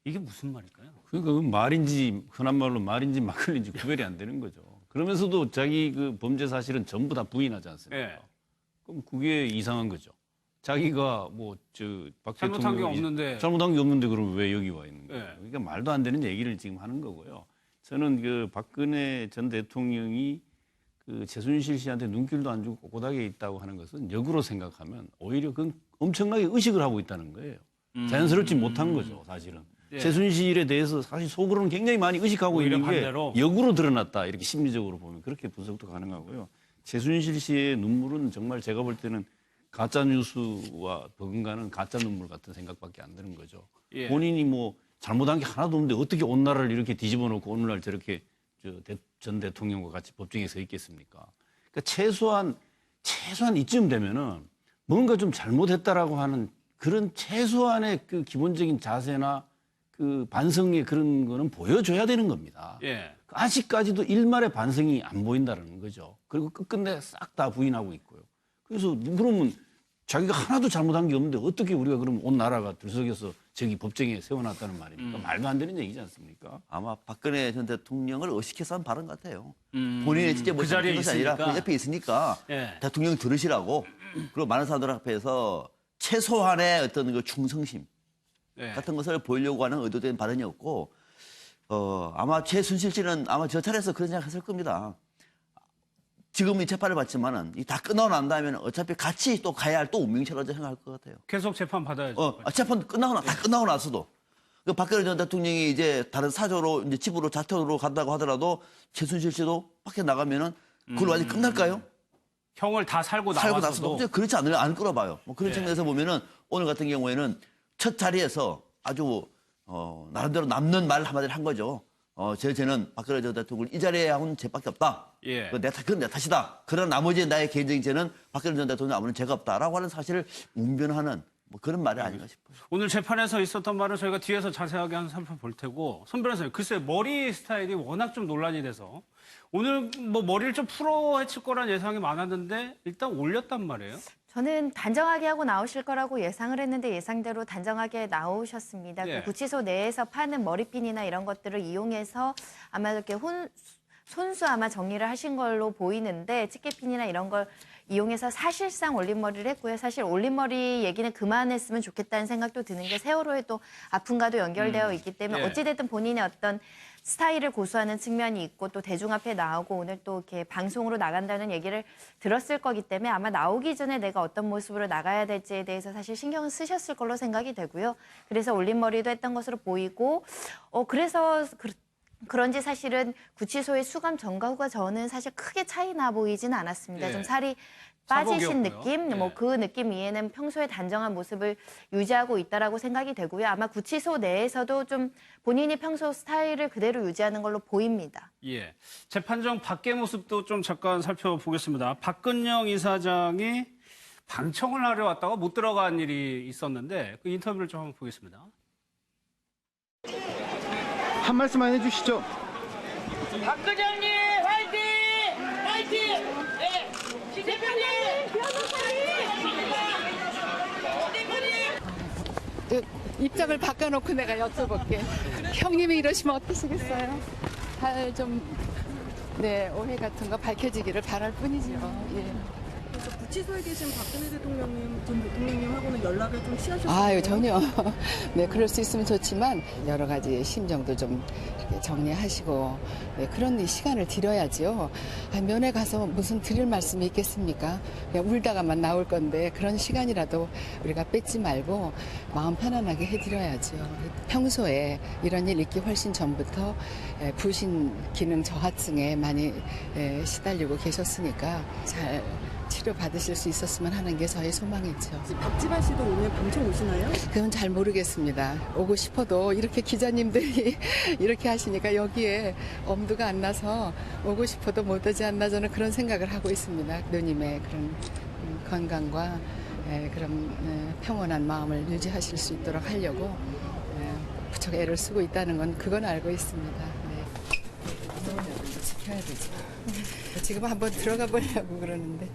이게 무슨 말일까요? 그러니까 그 말인지 흔한 말로 말인지 막걸리인지 구별이 안 되는 거죠. 그러면서도 자기 그 범죄 사실은 전부 다 부인하지 않습니까? 그럼 그게 이상한 거죠. 자기가 박 잘못한 게 대통령이 없는데. 잘못한 게 없는데 그럼 왜 여기 와 있는 거예요? 그러니까 말도 안 되는 얘기를 지금 하는 거고요. 저는 그 박근혜 전 대통령이 그 최순실 씨한테 눈길도 안 주고 꼿꼿하게 있다고 하는 것은 역으로 생각하면 오히려 그건 엄청나게 의식을 하고 있다는 거예요. 자연스럽지 못한 거죠, 사실은. 최순실에 대해서 사실 속으로는 굉장히 많이 의식하고 있는 게 반대로. 역으로 드러났다. 이렇게 심리적으로 보면 그렇게 분석도 가능하고요. 최순실 씨의 눈물은 정말 제가 볼 때는 가짜 뉴스와 버금가는 가짜 눈물 같은 생각밖에 안 드는 거죠. 본인이 뭐 잘못한 게 하나도 없는데 어떻게 온 나라를 이렇게 뒤집어 놓고 오늘날 저렇게 전 대통령과 같이 법정에 서 있겠습니까? 그러니까 최소한 이쯤 되면은 뭔가 좀 잘못했다라고 하는 그런 최소한의 그 기본적인 자세나 그 반성의 그런 거는 보여줘야 되는 겁니다. 아직까지도 일말의 반성이 안 보인다는 거죠. 그리고 끝끝내 싹 다 부인하고 있고요. 그래서 그러면 자기가 하나도 잘못한 게 없는데 어떻게 우리가 그럼 온 나라가 들썩여서 저기 법정에 세워놨다는 말입니까? 말도 안 되는 얘기지 않습니까? 아마 박근혜 전 대통령을 의식해서 한 발언 같아요. 본인이 진짜 뭐 그 자리에 것이 아니라 있으니까. 그 옆에 있으니까 대통령 들으시라고, 그리고 많은 사람들 앞에서 최소한의 어떤 그 충성심 같은 것을 보이려고 하는 의도된 발언이었고, 아마 최순실 씨는 아마 저 차례에서 그런 생각했을 겁니다. 지금 이 재판을 받지만은 이 다 끝나고 난 다음에는 어차피 같이 또 가야 할 또 운명처라고 생각할 것 같아요. 계속 재판 받아야죠. 재판 다 끝나고 나서도 그 박근혜 전 대통령이 이제 다른 사저로 이제 집으로 자택으로 간다고 하더라도 최순실 씨도 밖에 나가면은 그걸 완전히 끝날까요? 형을 다 살고 나와서도 그렇지 않을 거라 봐요. 뭐 그런 측면에서 보면은 오늘 같은 경우에는 첫 자리에서 아주 나름대로 남는 말 한마디를 한 거죠. 쟤는 박근혜 전 대통령을 이 자리에 한 죄밖에 없다. 예. 그건 내 탓이다. 그러나 나머지 나의 개인적인 죄는 박근혜 전 대통령 아무런 죄가 없다라고 하는 사실을 운변하는 뭐 그런 말이 아닌가 싶어요. 오늘 재판에서 있었던 말은 저희가 뒤에서 자세하게 한번 살펴볼 테고 손 변호사님 글쎄 머리 스타일이 워낙 좀 논란이 돼서 오늘 뭐 머리를 좀 풀어 헤칠 거란 예상이 많았는데 일단 올렸단 말이에요. 저는 단정하게 하고 나오실 거라고 예상을 했는데 예상대로 단정하게 나오셨습니다. 예. 그 구치소 내에서 파는 머리핀이나 이런 것들을 이용해서 아마 이렇게 손수 아마 정리를 하신 걸로 보이는데 집게핀이나 이런 걸 이용해서 사실상 올림머리를 했고요. 사실 올림머리 얘기는 그만했으면 좋겠다는 생각도 드는 게 세월호의 또 아픔과도 연결되어 있기 때문에 예. 어찌됐든 본인의 어떤 스타일을 고수하는 측면이 있고 또 대중 앞에 나오고 오늘 또 이렇게 방송으로 나간다는 얘기를 들었을 거기 때문에 아마 나오기 전에 내가 어떤 모습으로 나가야 될지에 대해서 사실 신경을 쓰셨을 걸로 생각이 되고요. 그래서 올림머리도 했던 것으로 보이고 그래서 그런지 사실은 구치소의 수감 전과 후가 저는 사실 크게 차이 나 보이지는 않았습니다. 예. 좀 살이 빠지신 사복이었고요. 느낌, 예. 뭐 그 느낌 이에는 평소에 단정한 모습을 유지하고 있다라고 생각이 되고요. 아마 구치소 내에서도 좀 본인이 평소 스타일을 그대로 유지하는 걸로 보입니다. 예. 재판정 밖의 모습도 좀 잠깐 살펴보겠습니다. 박근영 이사장이 방청을 하려 왔다가 못 들어간 일이 있었는데 그 인터뷰를 좀 한번 보겠습니다. 한 말씀만 해주시죠. 박근영님 화이팅! 화이팅! 네. 대표님! 입장을 바꿔놓고 내가 여쭤볼게. 형님이 이러시면 어떠시겠어요? 잘 좀 오해 같은 거 밝혀지기를 바랄 뿐이죠. 예. 그래서 구치소에 계신 박근혜 대통령님, 전 대통령님하고는 연락을 좀 취하셨어요? 아유, 전혀. 네, 그럴 수 있으면 좋지만 여러 가지 심정도 좀 이렇게 정리하시고 그런 시간을 드려야죠. 면회 가서 무슨 드릴 말씀이 있겠습니까? 그냥 울다가만 나올 건데 그런 시간이라도 우리가 뺏지 말고 마음 편안하게 해드려야죠. 평소에 이런 일 있기 훨씬 전부터 부신 기능 저하증에 많이 시달리고 계셨으니까 잘 치료받으실 수 있었으면 하는 게 저의 소망이죠. 박지발 씨도 오늘 방청 오시나요? 그건 잘 모르겠습니다. 오고 싶어도 이렇게 기자님들이 이렇게 하시니까 여기에 엄두가 안 나서 오고 싶어도 못 오지 않나 저는 그런 생각을 하고 있습니다. 누님의 그런 건강과 그런 평온한 마음을 유지하실 수 있도록 하려고 부쩍 애를 쓰고 있다는 건 그건 알고 있습니다. 지켜야 되죠. 지금 한번 들어가 보려고 그러는데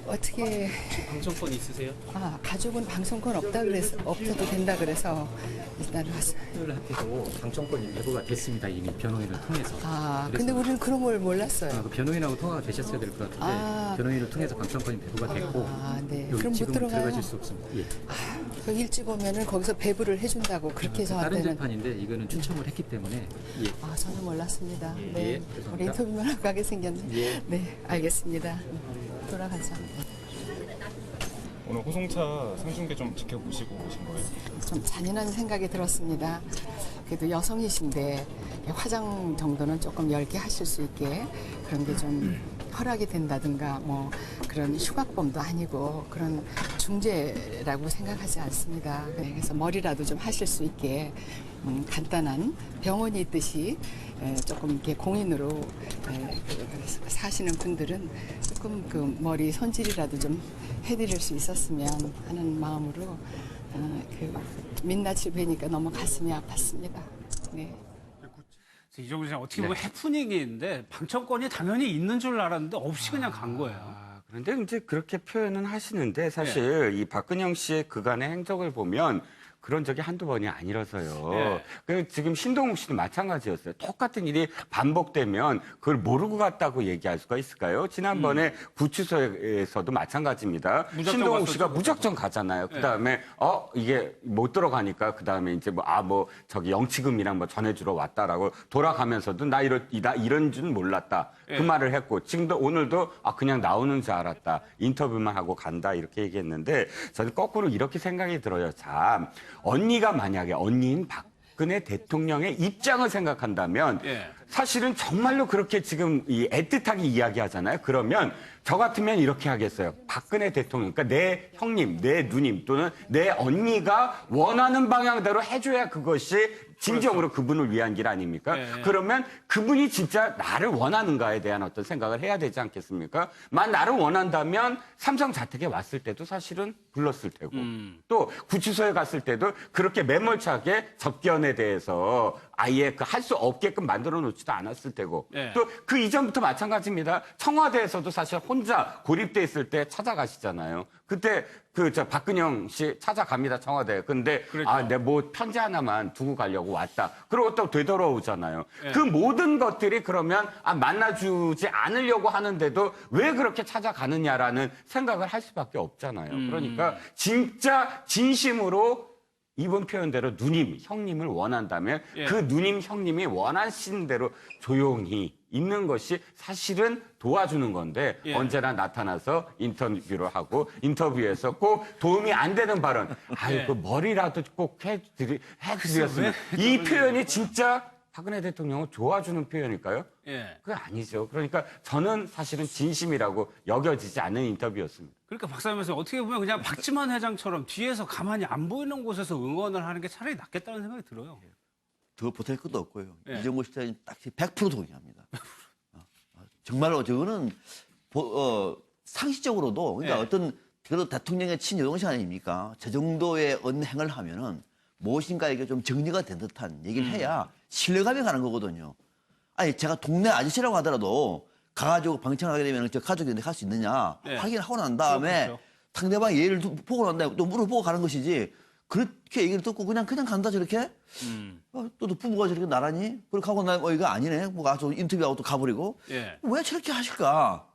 어떻게 방청권 있으세요? 가족은 방송권 없어도 된다 그래서 일단 왔어요. 학교도 방청권이 배부가 됐습니다. 이미 변호인을 통해서. 근데 우리는 그런 걸 몰랐어요. 그 변호인하고 통화가 되셨어야 될 것 같은데 변호인을 통해서 방청권이 배부가 됐고 네. 여기 그럼 못 지금 들어가요? 들어가실 수 없습니다. 예. 그 일찍 오면은 거기서 배부를 해준다고 그렇게 다른 저한테는. 재판인데 이거는 추첨을 했기 때문에 예. 저는 몰랐습니다. 예, 네. 예, 죄송합니다. 우리 인터뷰만 하고 가게 생겼네. 예. 네, 알겠습니다. 돌아가자. 오늘 호송차 상중계 좀 지켜보시고 오신 거예요? 좀 잔인한 생각이 들었습니다. 그래도 여성이신데 화장 정도는 조금 얇게 하실 수 있게 그런 게 좀 허락이 된다든가 뭐 그런 흉악범도 아니고 그런 중재라고 생각하지 않습니다. 그래서 머리라도 좀 하실 수 있게 간단한 병원이 있듯이 조금 이렇게 공인으로 사시는 분들은 조금 그 머리 손질이라도 좀 해드릴 수 있었으면 하는 마음으로 그 민낯을 뵈니까 너무 가슴이 아팠습니다. 네. 이정도 시장 어떻게 보면 해프닝인데 방청권이 당연히 있는 줄 알았는데 없이 그냥 간 거예요. 그런데 이제 그렇게 표현은 하시는데 사실 이 박근영 씨의 그간의 행적을 보면 그런 적이 한두 번이 아니라서요. 예. 그 지금 신동욱 씨도 마찬가지였어요. 똑같은 일이 반복되면 그걸 모르고 갔다고 얘기할 수가 있을까요? 지난번에 구치소에서도 마찬가지입니다. 무작정 신동욱 갔었죠, 씨가 무작정 가잖아요. 예. 그다음에 이게 못 들어가니까 그다음에 이제 저기 영치금이랑 뭐 전해주러 왔다라고 돌아가면서도 나 이런 줄 몰랐다. 예. 그 말을 했고 지금도 오늘도 그냥 나오는 줄 알았다. 인터뷰만 하고 간다 이렇게 얘기했는데 저는 거꾸로 이렇게 생각이 들어요. 참 언니가 만약에 언니인 박근혜 대통령의 입장을 생각한다면 예. 사실은 정말로 그렇게 지금 애틋하게 이야기하잖아요. 그러면 저 같으면 이렇게 하겠어요. 박근혜 대통령, 그러니까 내 형님, 내 누님 또는 내 언니가 원하는 방향대로 해줘야 그것이 진정으로 그분을 위한 길 아닙니까? 네. 그러면 그분이 진짜 나를 원하는가에 대한 어떤 생각을 해야 되지 않겠습니까? 나를 원한다면 삼성 자택에 왔을 때도 사실은 불렀을 테고 또 구치소에 갔을 때도 그렇게 매몰차게 접견에 대해서 아예 할 수 없게끔 만들어 놓지도 않았을 테고 네. 또 그 이전부터 마찬가지입니다. 청와대에서도 사실 혼자 고립돼 있을 때 찾아가시잖아요. 그때 박근영 씨 찾아갑니다, 청와대. 근데 그렇죠. 내 뭐 편지 하나만 두고 가려고 왔다. 그러고 또 되돌아오잖아요. 네. 그 모든 것들이 그러면 만나주지 않으려고 하는데도 왜 그렇게 찾아가느냐라는 생각을 할 수밖에 없잖아요. 그러니까 진짜 진심으로 이번 표현대로 누님, 형님을 원한다면 예. 그 누님, 형님이 원하시는 대로 조용히 있는 것이 사실은 도와주는 건데 예. 언제나 나타나서 인터뷰를 하고 인터뷰에서 꼭 도움이 안 되는 발언 예. 그 머리라도 꼭 해드렸으면 이 표현이 진짜 박근혜 대통령을 도와주는 표현일까요? 예. 그게 아니죠. 그러니까 저는 사실은 진심이라고 여겨지지 않는 인터뷰였습니다. 그러니까 박사님 선생 어떻게 보면 그냥 박지만 회장처럼 뒤에서 가만히 안 보이는 곳에서 응원을 하는 게 차라리 낫겠다는 생각이 들어요. 더 보탤 것도 없고요. 예. 이정호 시장님 딱 100% 동의합니다. 정말로 저거는 상식적으로도 그러니까 예. 어떤 그래도 대통령의 친여동생 아닙니까? 저 정도의 언행을 하면은 무엇인가 이게 좀 정리가 된 듯한 얘기를 해야 신뢰감이 가는 거거든요. 아니 제가 동네 아저씨라고 하더라도 가가지고 방청을 하게 되면 저 가족인데 갈 수 있느냐 예. 확인하고 난 다음에 그렇죠. 상대방 예를 보고 난 다음에 또 물어보고 가는 것이지 그렇게 얘기를 듣고 그냥 간다 저렇게 또 부부가 저렇게 나란히 그렇게 하고 나 이거 아니네 뭐 가서 인터뷰하고 또 가버리고 예. 왜 저렇게 하실까?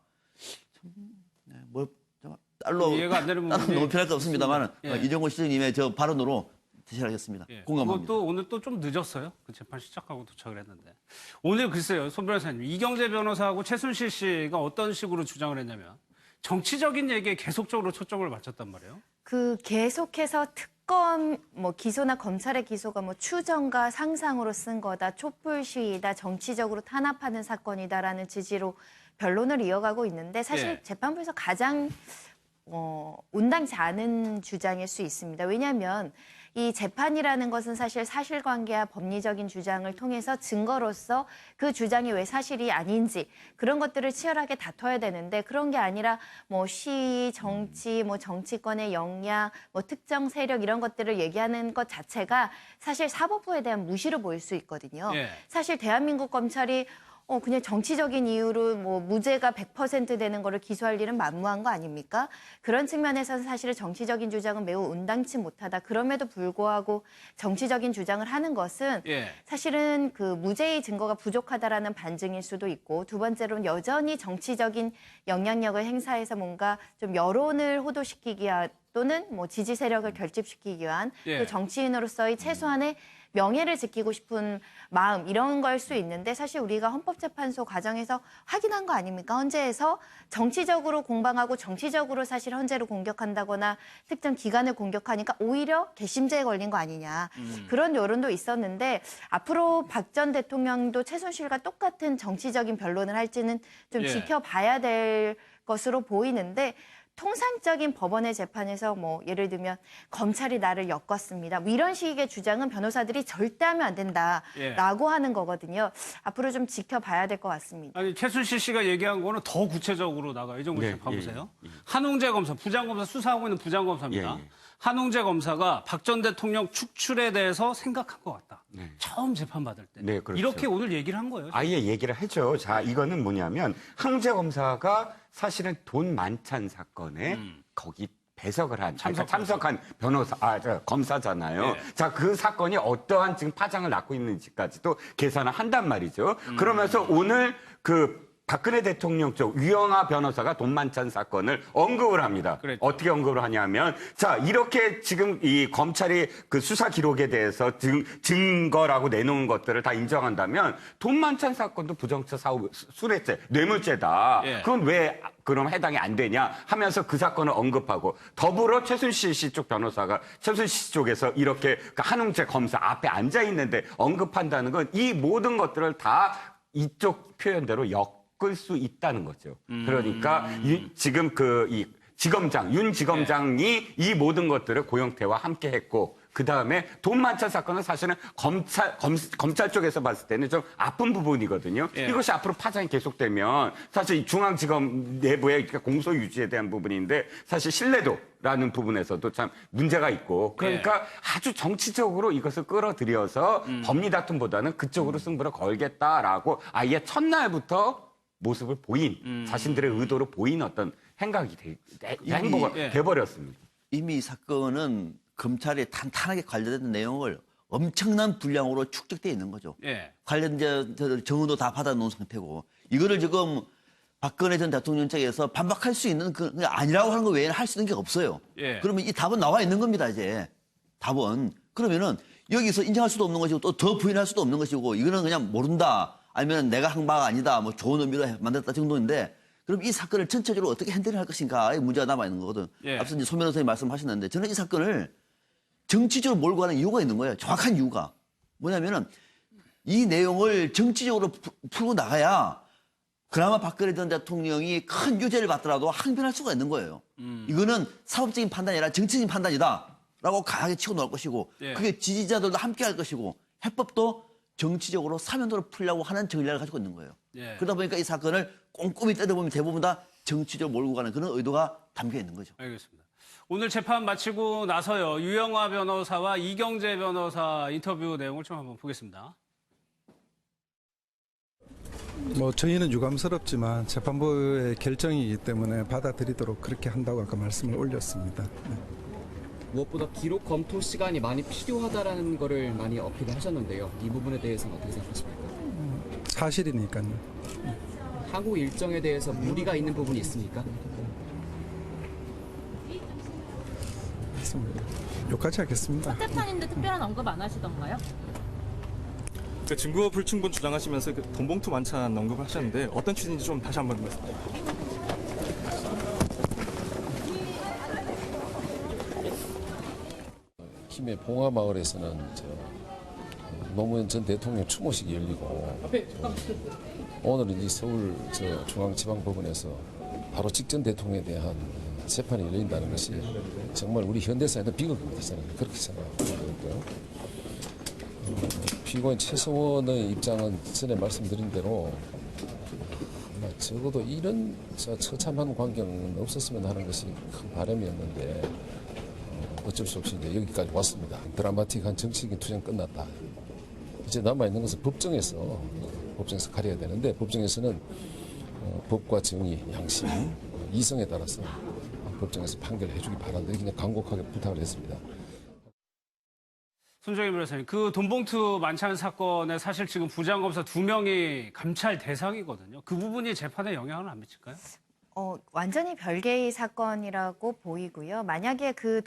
딸로 이해가 안 되는 딸은 부분이 너무 편할 거 없습니다만은 예. 이정호 시장님의 저 발언으로 대신하겠습니다. 예. 공감합니다. 그것도 오늘 또 좀 늦었어요. 그 재판 시작하고 도착을 했는데. 오늘 글쎄요, 손 변호사님. 이경재 변호사하고 최순실 씨가 어떤 식으로 주장을 했냐면 정치적인 얘기에 계속적으로 초점을 맞췄단 말이에요. 그 계속해서 특검 기소나 검찰의 기소가 추정과 상상으로 쓴 거다, 촛불 시위다, 정치적으로 탄압하는 사건이다라는 취지로 변론을 이어가고 있는데 사실 예. 재판부에서 가장 온당치 않은 주장일 수 있습니다. 왜냐하면 이 재판이라는 것은 사실 사실관계와 법리적인 주장을 통해서 증거로서 그 주장이 왜 사실이 아닌지 그런 것들을 치열하게 다퉈야 되는데 그런 게 아니라 시위, 정치, 정치권의 영향, 특정 세력 이런 것들을 얘기하는 것 자체가 사실 사법부에 대한 무시로 보일 수 있거든요. 예. 사실 대한민국 검찰이 그냥 정치적인 이유로 무죄가 100% 되는 거를 기소할 일은 만무한 거 아닙니까? 그런 측면에서는 사실 정치적인 주장은 매우 온당치 못하다. 그럼에도 불구하고 정치적인 주장을 하는 것은 예. 사실은 그 무죄의 증거가 부족하다라는 반증일 수도 있고 두 번째로는 여전히 정치적인 영향력을 행사해서 뭔가 좀 여론을 호도시키기 위한 또는 지지 세력을 결집시키기 위한 예. 그 정치인으로서의 최소한의 명예를 지키고 싶은 마음 이런 걸 수 있는데 사실 우리가 헌법재판소 과정에서 확인한 거 아닙니까? 헌재에서 정치적으로 공방하고 정치적으로 사실 헌재를 공격한다거나 특정 기관을 공격하니까 오히려 개심죄에 걸린 거 아니냐. 그런 여론도 있었는데 앞으로 박 전 대통령도 최순실과 똑같은 정치적인 변론을 할지는 좀 예. 지켜봐야 될 것으로 보이는데 통상적인 법원의 재판에서 예를 들면 검찰이 나를 엮었습니다. 이런 식의 주장은 변호사들이 절대 하면 안 된다라고 하는 거거든요. 앞으로 좀 지켜봐야 될 것 같습니다. 아니 최순실 씨가 얘기한 거는 더 구체적으로 나가요. 이정도 씨 봐보세요. 한웅재 검사, 부장검사 수사하고 있는 부장검사입니다. 한웅재 검사가 박 전 대통령 축출에 대해서 생각한 것 같다. 처음 재판받을 때. 네, 그렇죠. 이렇게 오늘 얘기를 한 거예요. 아예 얘기를 하죠. 자, 이거는 뭐냐면 한웅재 검사가 사실은 돈 만찬 사건에 거기 배석을 한 참석한 검사잖아요. 자, 그 사건이 어떠한 지금 파장을 낳고 있는지까지도 계산을 한단 말이죠. 그러면서 오늘 박근혜 대통령 쪽 유영하 변호사가 돈만찬 사건을 언급을 합니다. 그랬죠. 어떻게 언급을 하냐면, 자, 이렇게 지금 이 검찰이 그 수사 기록에 대해서 증거라고 내놓은 것들을 다 인정한다면 돈만찬 사건도 부정처 사후 수뢰죄, 뇌물죄다. 그건 왜 그럼 해당이 안 되냐 하면서 그 사건을 언급하고, 더불어 최순실 씨 쪽 변호사가 최순실 씨 쪽에서 이렇게 한웅재 검사 앞에 앉아 있는데 언급한다는 건 이 모든 것들을 다 이쪽 표현대로 엮을 수 있다는 거죠. 그러니까 지금 이 윤 지검장이 이 모든 것들을 고영태와 함께 했고, 그 다음에 돈만찬 사건은 사실은 검찰 쪽에서 봤을 때는 좀 아픈 부분이거든요. 이것이 앞으로 파장이 계속되면 사실 중앙지검 내부의 공소 유지에 대한 부분인데, 사실 신뢰도라는 부분에서도 참 문제가 있고, 그러니까 아주 정치적으로 이것을 끌어들여서 법리 다툼보다는 그쪽으로 승부를 걸겠다라고 아예 첫날부터 모습을 보인, 자신들의 의도로 보인 어떤 행각이 행보가 돼버렸습니다. 이미 이 사건은 검찰이 탄탄하게 관련된 내용을 엄청난 분량으로 축적돼 있는 거죠. 관련된 정은도 다 받아놓은 상태고, 이거를 지금 박근혜 전 대통령 측에서 반박할 수 있는 그냥 아니라고 하는 거 외에는 할 수 있는 게 없어요. 그러면 이 답은 나와 있는 겁니다, 이제. 답은. 그러면은 여기서 인정할 수도 없는 것이고 또 더 부인할 수도 없는 것이고, 이거는 그냥 모른다, 아니면 내가 한 바가 아니다, 뭐 좋은 의미로 만들었다 정도인데, 그럼 이 사건을 전체적으로 어떻게 핸들할 것인가의 문제가 남아있는 거거든. 앞서 이제 소 변호사님 말씀하셨는데, 저는 이 사건을 정치적으로 몰고 가는 이유가 있는 거예요. 정확한 이유가. 뭐냐면은 이 내용을 정치적으로 풀고 나가야 그나마 박근혜 전 대통령이 큰 유죄를 받더라도 항변할 수가 있는 거예요. 이거는 사법적인 판단이 아니라 정치적인 판단이다 라고 강하게 치고 나올 것이고, 그게 지지자들도 함께 할 것이고, 해법도 정치적으로 사면도로 풀려고 하는 전략을 가지고 있는 거예요. 그러다 보니까 이 사건을 꼼꼼히 뜯어보면 대부분 다 정치적으로 몰고 가는 그런 의도가 담겨 있는 거죠. 알겠습니다. 오늘 재판 마치고 나서요, 유영하 변호사와 이경재 변호사 인터뷰 내용을 좀 한번 보겠습니다. 저희는 유감스럽지만 재판부의 결정이기 때문에 받아들이도록 그렇게 한다고 아까 말씀을 올렸습니다. 무엇보다 기록 검토 시간이 많이 필요하다라는 거를 많이 어필을 하셨는데요. 이 부분에 대해서는 어떻게 생각하십니까? 사실이니까요. 향후 일정에 대해서 무리가 있는 부분이 있습니까? 욕하지 않겠습니다. 첫 재판인데 특별한 언급 안 하시던가요? 증거 불충분 주장하시면서 돈봉투 만찬 언급을 하셨는데 어떤 취지인지 좀 다시 한번 말씀해 주세요. 김해 봉화마을에서는 노무현 전 대통령 추모식이 열리고, 오늘은 이 서울 중앙지방법원에서 바로 직전 대통령에 대한 재판이 열린다는 것이 정말 우리 현대사에는 비극입니다. 저는 그렇게 생각하고요. 피고인 최성원의 입장은 전에 말씀드린 대로 적어도 이런 처참한 광경은 없었으면 하는 것이 큰 바람이었는데, 어쩔 수 없이 이제 여기까지 왔습니다. 드라마틱한 정치적인 투쟁 끝났다. 이제 남아있는 것은 법정에서 가려야 되는데, 법정에서는 법과 정의, 양심, 이성에 따라서 법정에서 판결해 주기 바란다. 이렇게 그냥 간곡하게 부탁을 했습니다. 손정희 변호사님, 그 돈봉투 만찬 사건에 사실 지금 부장검사 2명이 감찰 대상이거든요. 그 부분이 재판에 영향을 안 미칠까요? 완전히 별개의 사건이라고 보이고요. 만약에 그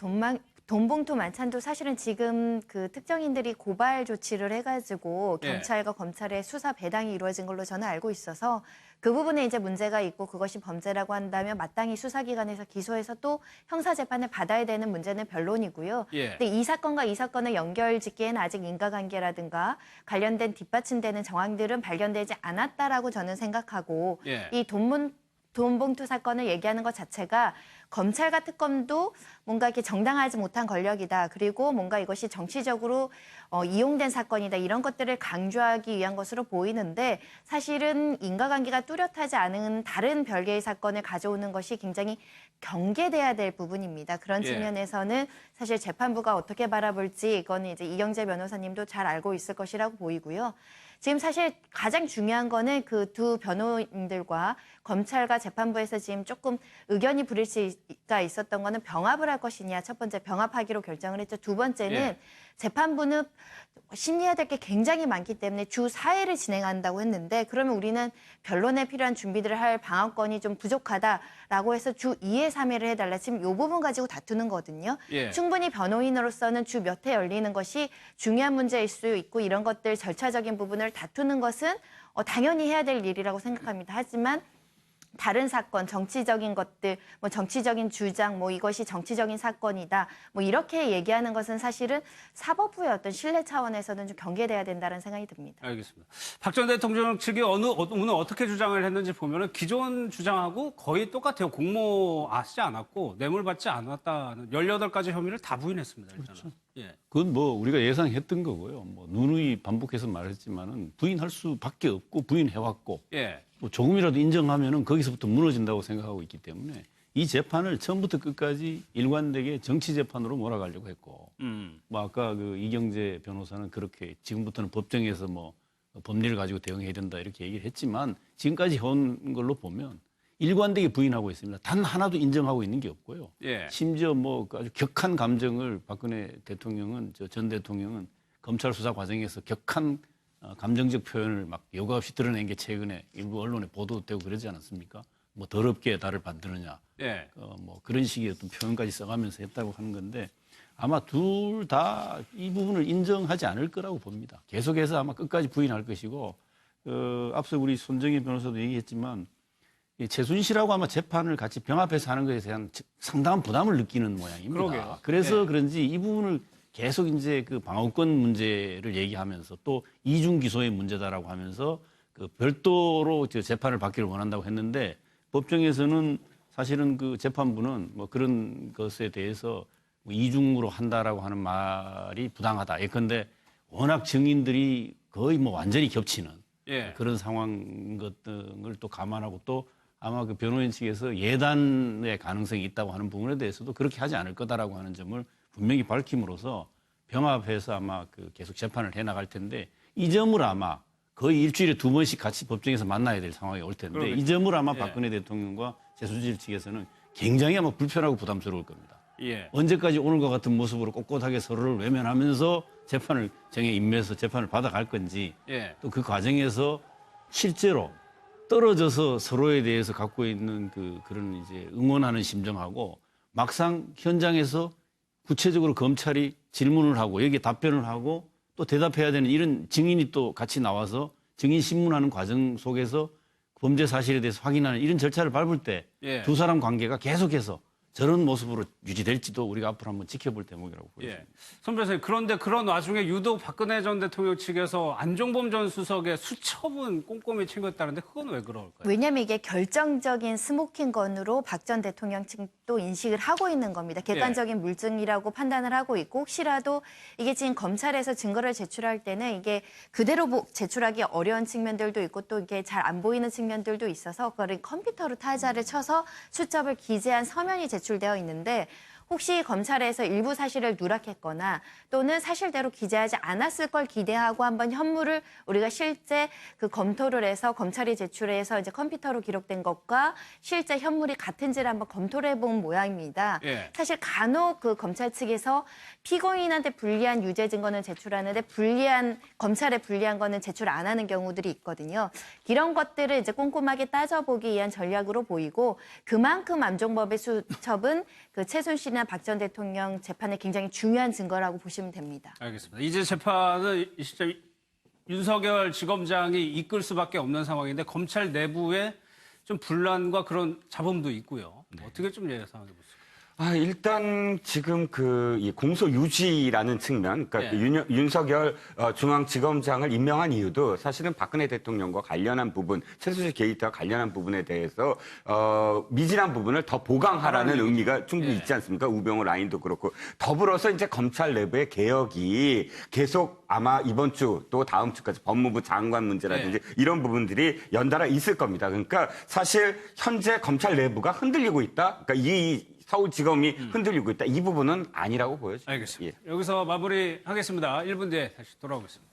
돈봉투 만찬도 사실은 지금 그 특정인들이 고발 조치를 해가지고 경찰과 검찰의 수사 배당이 이루어진 걸로 저는 알고 있어서, 그 부분에 이제 문제가 있고 그것이 범죄라고 한다면 마땅히 수사기관에서 기소해서 또 형사재판을 받아야 되는 문제는 별론이고요. 근데 이 사건과 이 사건을 연결짓기에는 아직 인과관계라든가 관련된 뒷받침되는 정황들은 발견되지 않았다라고 저는 생각하고, 이 돈봉투 사건을 얘기하는 것 자체가 검찰과 특검도 뭔가 이렇게 정당하지 못한 권력이다, 그리고 뭔가 이것이 정치적으로 이용된 사건이다, 이런 것들을 강조하기 위한 것으로 보이는데, 사실은 인과관계가 뚜렷하지 않은 다른 별개의 사건을 가져오는 것이 굉장히 경계돼야 될 부분입니다. 그런 측면에서는 사실 재판부가 어떻게 바라볼지 이거는 이제 이경재 변호사님도 잘 알고 있을 것이라고 보이고요. 지금 사실 가장 중요한 거는 그 두 변호인들과 검찰과 재판부에서 지금 조금 의견이 부딪힐 논의가 있었던 거는 병합을 할 것이냐. 첫 번째 병합하기로 결정을 했죠. 두 번째는 재판부는 심리해야 될 게 굉장히 많기 때문에 주 4회를 진행한다고 했는데 그러면 우리는 변론에 필요한 준비들을 할 방어권이 좀 부족하다라고 해서 주 2회, 3회를 해달라. 지금 이 부분 가지고 다투는 거거든요. 충분히 변호인으로서는 주 몇 회 열리는 것이 중요한 문제일 수 있고 이런 것들 절차적인 부분을 다투는 것은 당연히 해야 될 일이라고 생각합니다. 하지만 다른 사건, 정치적인 것들, 뭐 정치적인 주장, 뭐 이것이 정치적인 사건이다, 뭐 이렇게 얘기하는 것은 사실은 사법부의 어떤 신뢰 차원에서는 좀 경계돼야 된다는 생각이 듭니다. 알겠습니다. 박 전 대통령 측이 오늘 어떻게 주장을 했는지 보면은 기존 주장하고 거의 똑같아요. 공모하지 않았고 뇌물 받지 않았다는 18가지 혐의를 다 부인했습니다. 일단은. 그렇죠. 예. 그건 뭐 우리가 예상했던 거고요. 뭐 누누이 반복해서 말했지만은 부인할 수밖에 없고 부인해왔고 또 조금이라도 인정하면은 거기서부터 무너진다고 생각하고 있기 때문에 이 재판을 처음부터 끝까지 일관되게 정치 재판으로 몰아가려고 했고 뭐 아까 그 이경재 변호사는 그렇게 지금부터는 법정에서 뭐 법리를 가지고 대응해야 된다 이렇게 얘기를 했지만 지금까지 해온 걸로 보면 일관되게 부인하고 있습니다. 단 하나도 인정하고 있는 게 없고요. 심지어 뭐 아주 격한 감정을 박근혜 대통령은 전 대통령은 검찰 수사 과정에서 격한 감정적 표현을 막 여과 없이 드러낸 게 최근에 일부 언론에 보도되고 그러지 않았습니까? 뭐 더럽게 나를 만드느냐, 뭐 그런 식의 어떤 표현까지 써가면서 했다고 하는 건데 아마 둘 다 이 부분을 인정하지 않을 거라고 봅니다. 계속해서 아마 끝까지 부인할 것이고 앞서 우리 손정희 변호사도 얘기했지만 최순실하고 아마 재판을 같이 병합해서 하는 것에 대한 상당한 부담을 느끼는 모양입니다. 그러게요. 그래서 그런지 이 부분을 계속 이제 그 방어권 문제를 얘기하면서 또 이중 기소의 문제다라고 하면서 그 별도로 재판을 받기를 원한다고 했는데 법정에서는 사실은 그 재판부는 뭐 그런 것에 대해서 뭐 이중으로 한다라고 하는 말이 부당하다. 예컨대 워낙 증인들이 거의 뭐 완전히 겹치는 그런 상황 것들을 또 감안하고 또 아마 그 변호인 측에서 예단의 가능성이 있다고 하는 부분에 대해서도 그렇게 하지 않을 거다라고 하는 점을 분명히 밝힘으로써 병합해서 아마 그 계속 재판을 해 나갈 텐데 이 점을 아마 거의 일주일에 2번씩 같이 법정에서 만나야 될 상황이 올 텐데 그러겠죠. 이 점을 아마 박근혜 대통령과 최순실 측에서는 굉장히 아마 불편하고 부담스러울 겁니다. 언제까지 오늘과 같은 모습으로 꼿꼿하게 서로를 외면하면서 재판을 정에 임해서 재판을 받아갈 건지 또 그 과정에서 실제로 떨어져서 서로에 대해서 갖고 있는 그런 이제 응원하는 심정하고 막상 현장에서 구체적으로 검찰이 질문을 하고 여기에 답변을 하고 또 대답해야 되는 이런 증인이 또 같이 나와서 증인 신문하는 과정 속에서 범죄 사실에 대해서 확인하는 이런 절차를 밟을 때 두 사람 관계가 계속해서 저런 모습으로 유지될지도 우리가 앞으로 한번 지켜볼 대목이라고 보입니다. 손 변호사님, 그런데 그런 와중에 유독 박근혜 전 대통령 측에서 안종범 전 수석의 수첩은 꼼꼼히 챙겼다는데 그건 왜 그럴까요? 왜냐하면 이게 결정적인 스모킹건으로 박 전 대통령 측도 인식을 하고 있는 겁니다. 객관적인 물증이라고 판단을 하고 있고 혹시라도 이게 지금 검찰에서 증거를 제출할 때는 이게 그대로 제출하기 어려운 측면들도 있고 또 이게 잘 안 보이는 측면들도 있어서 그걸 컴퓨터로 타자를 쳐서 수첩을 기재한 서면이 제출되어 있는데 혹시 검찰에서 일부 사실을 누락했거나 또는 사실대로 기재하지 않았을 걸 기대하고 한번 현물을 우리가 실제 그 검토를 해서 검찰이 제출해서 이제 컴퓨터로 기록된 것과 실제 현물이 같은지를 한번 검토를 해본 모양입니다. 사실 간혹 그 검찰 측에서 피고인한테 불리한 유죄 증거는 제출하는데 검찰에 불리한 거는 제출 안 하는 경우들이 있거든요. 이런 것들을 이제 꼼꼼하게 따져보기 위한 전략으로 보이고 그만큼 안종범의 수첩은 그 최순실이나 박 전 대통령 재판에 굉장히 중요한 증거라고 보시면 됩니다. 알겠습니다. 이제 재판은 이 시점 윤석열 지검장이 이끌 수밖에 없는 상황인데 검찰 내부에 좀 분란과 그런 잡음도 있고요. 어떻게 좀 예상해 보세요? 일단 지금 이 공소 유지라는 측면, 그러니까 윤석열 중앙지검장을 임명한 이유도 사실은 박근혜 대통령과 관련한 부분, 최순실 게이트와 관련한 부분에 대해서 미진한 부분을 더 보강하라는 의미가 충분히 있지 않습니까? 우병우 라인도 그렇고 더불어서 이제 검찰 내부의 개혁이 계속 아마 이번 주 또 다음 주까지 법무부 장관 문제라든지 이런 부분들이 연달아 있을 겁니다. 그러니까 사실 현재 검찰 내부가 흔들리고 있다. 그러니까 이 서울지검이 흔들리고 있다. 이 부분은 아니라고 보여집니다. 알겠습니다. 여기서 마무리하겠습니다. 1분 뒤에 다시 돌아오겠습니다.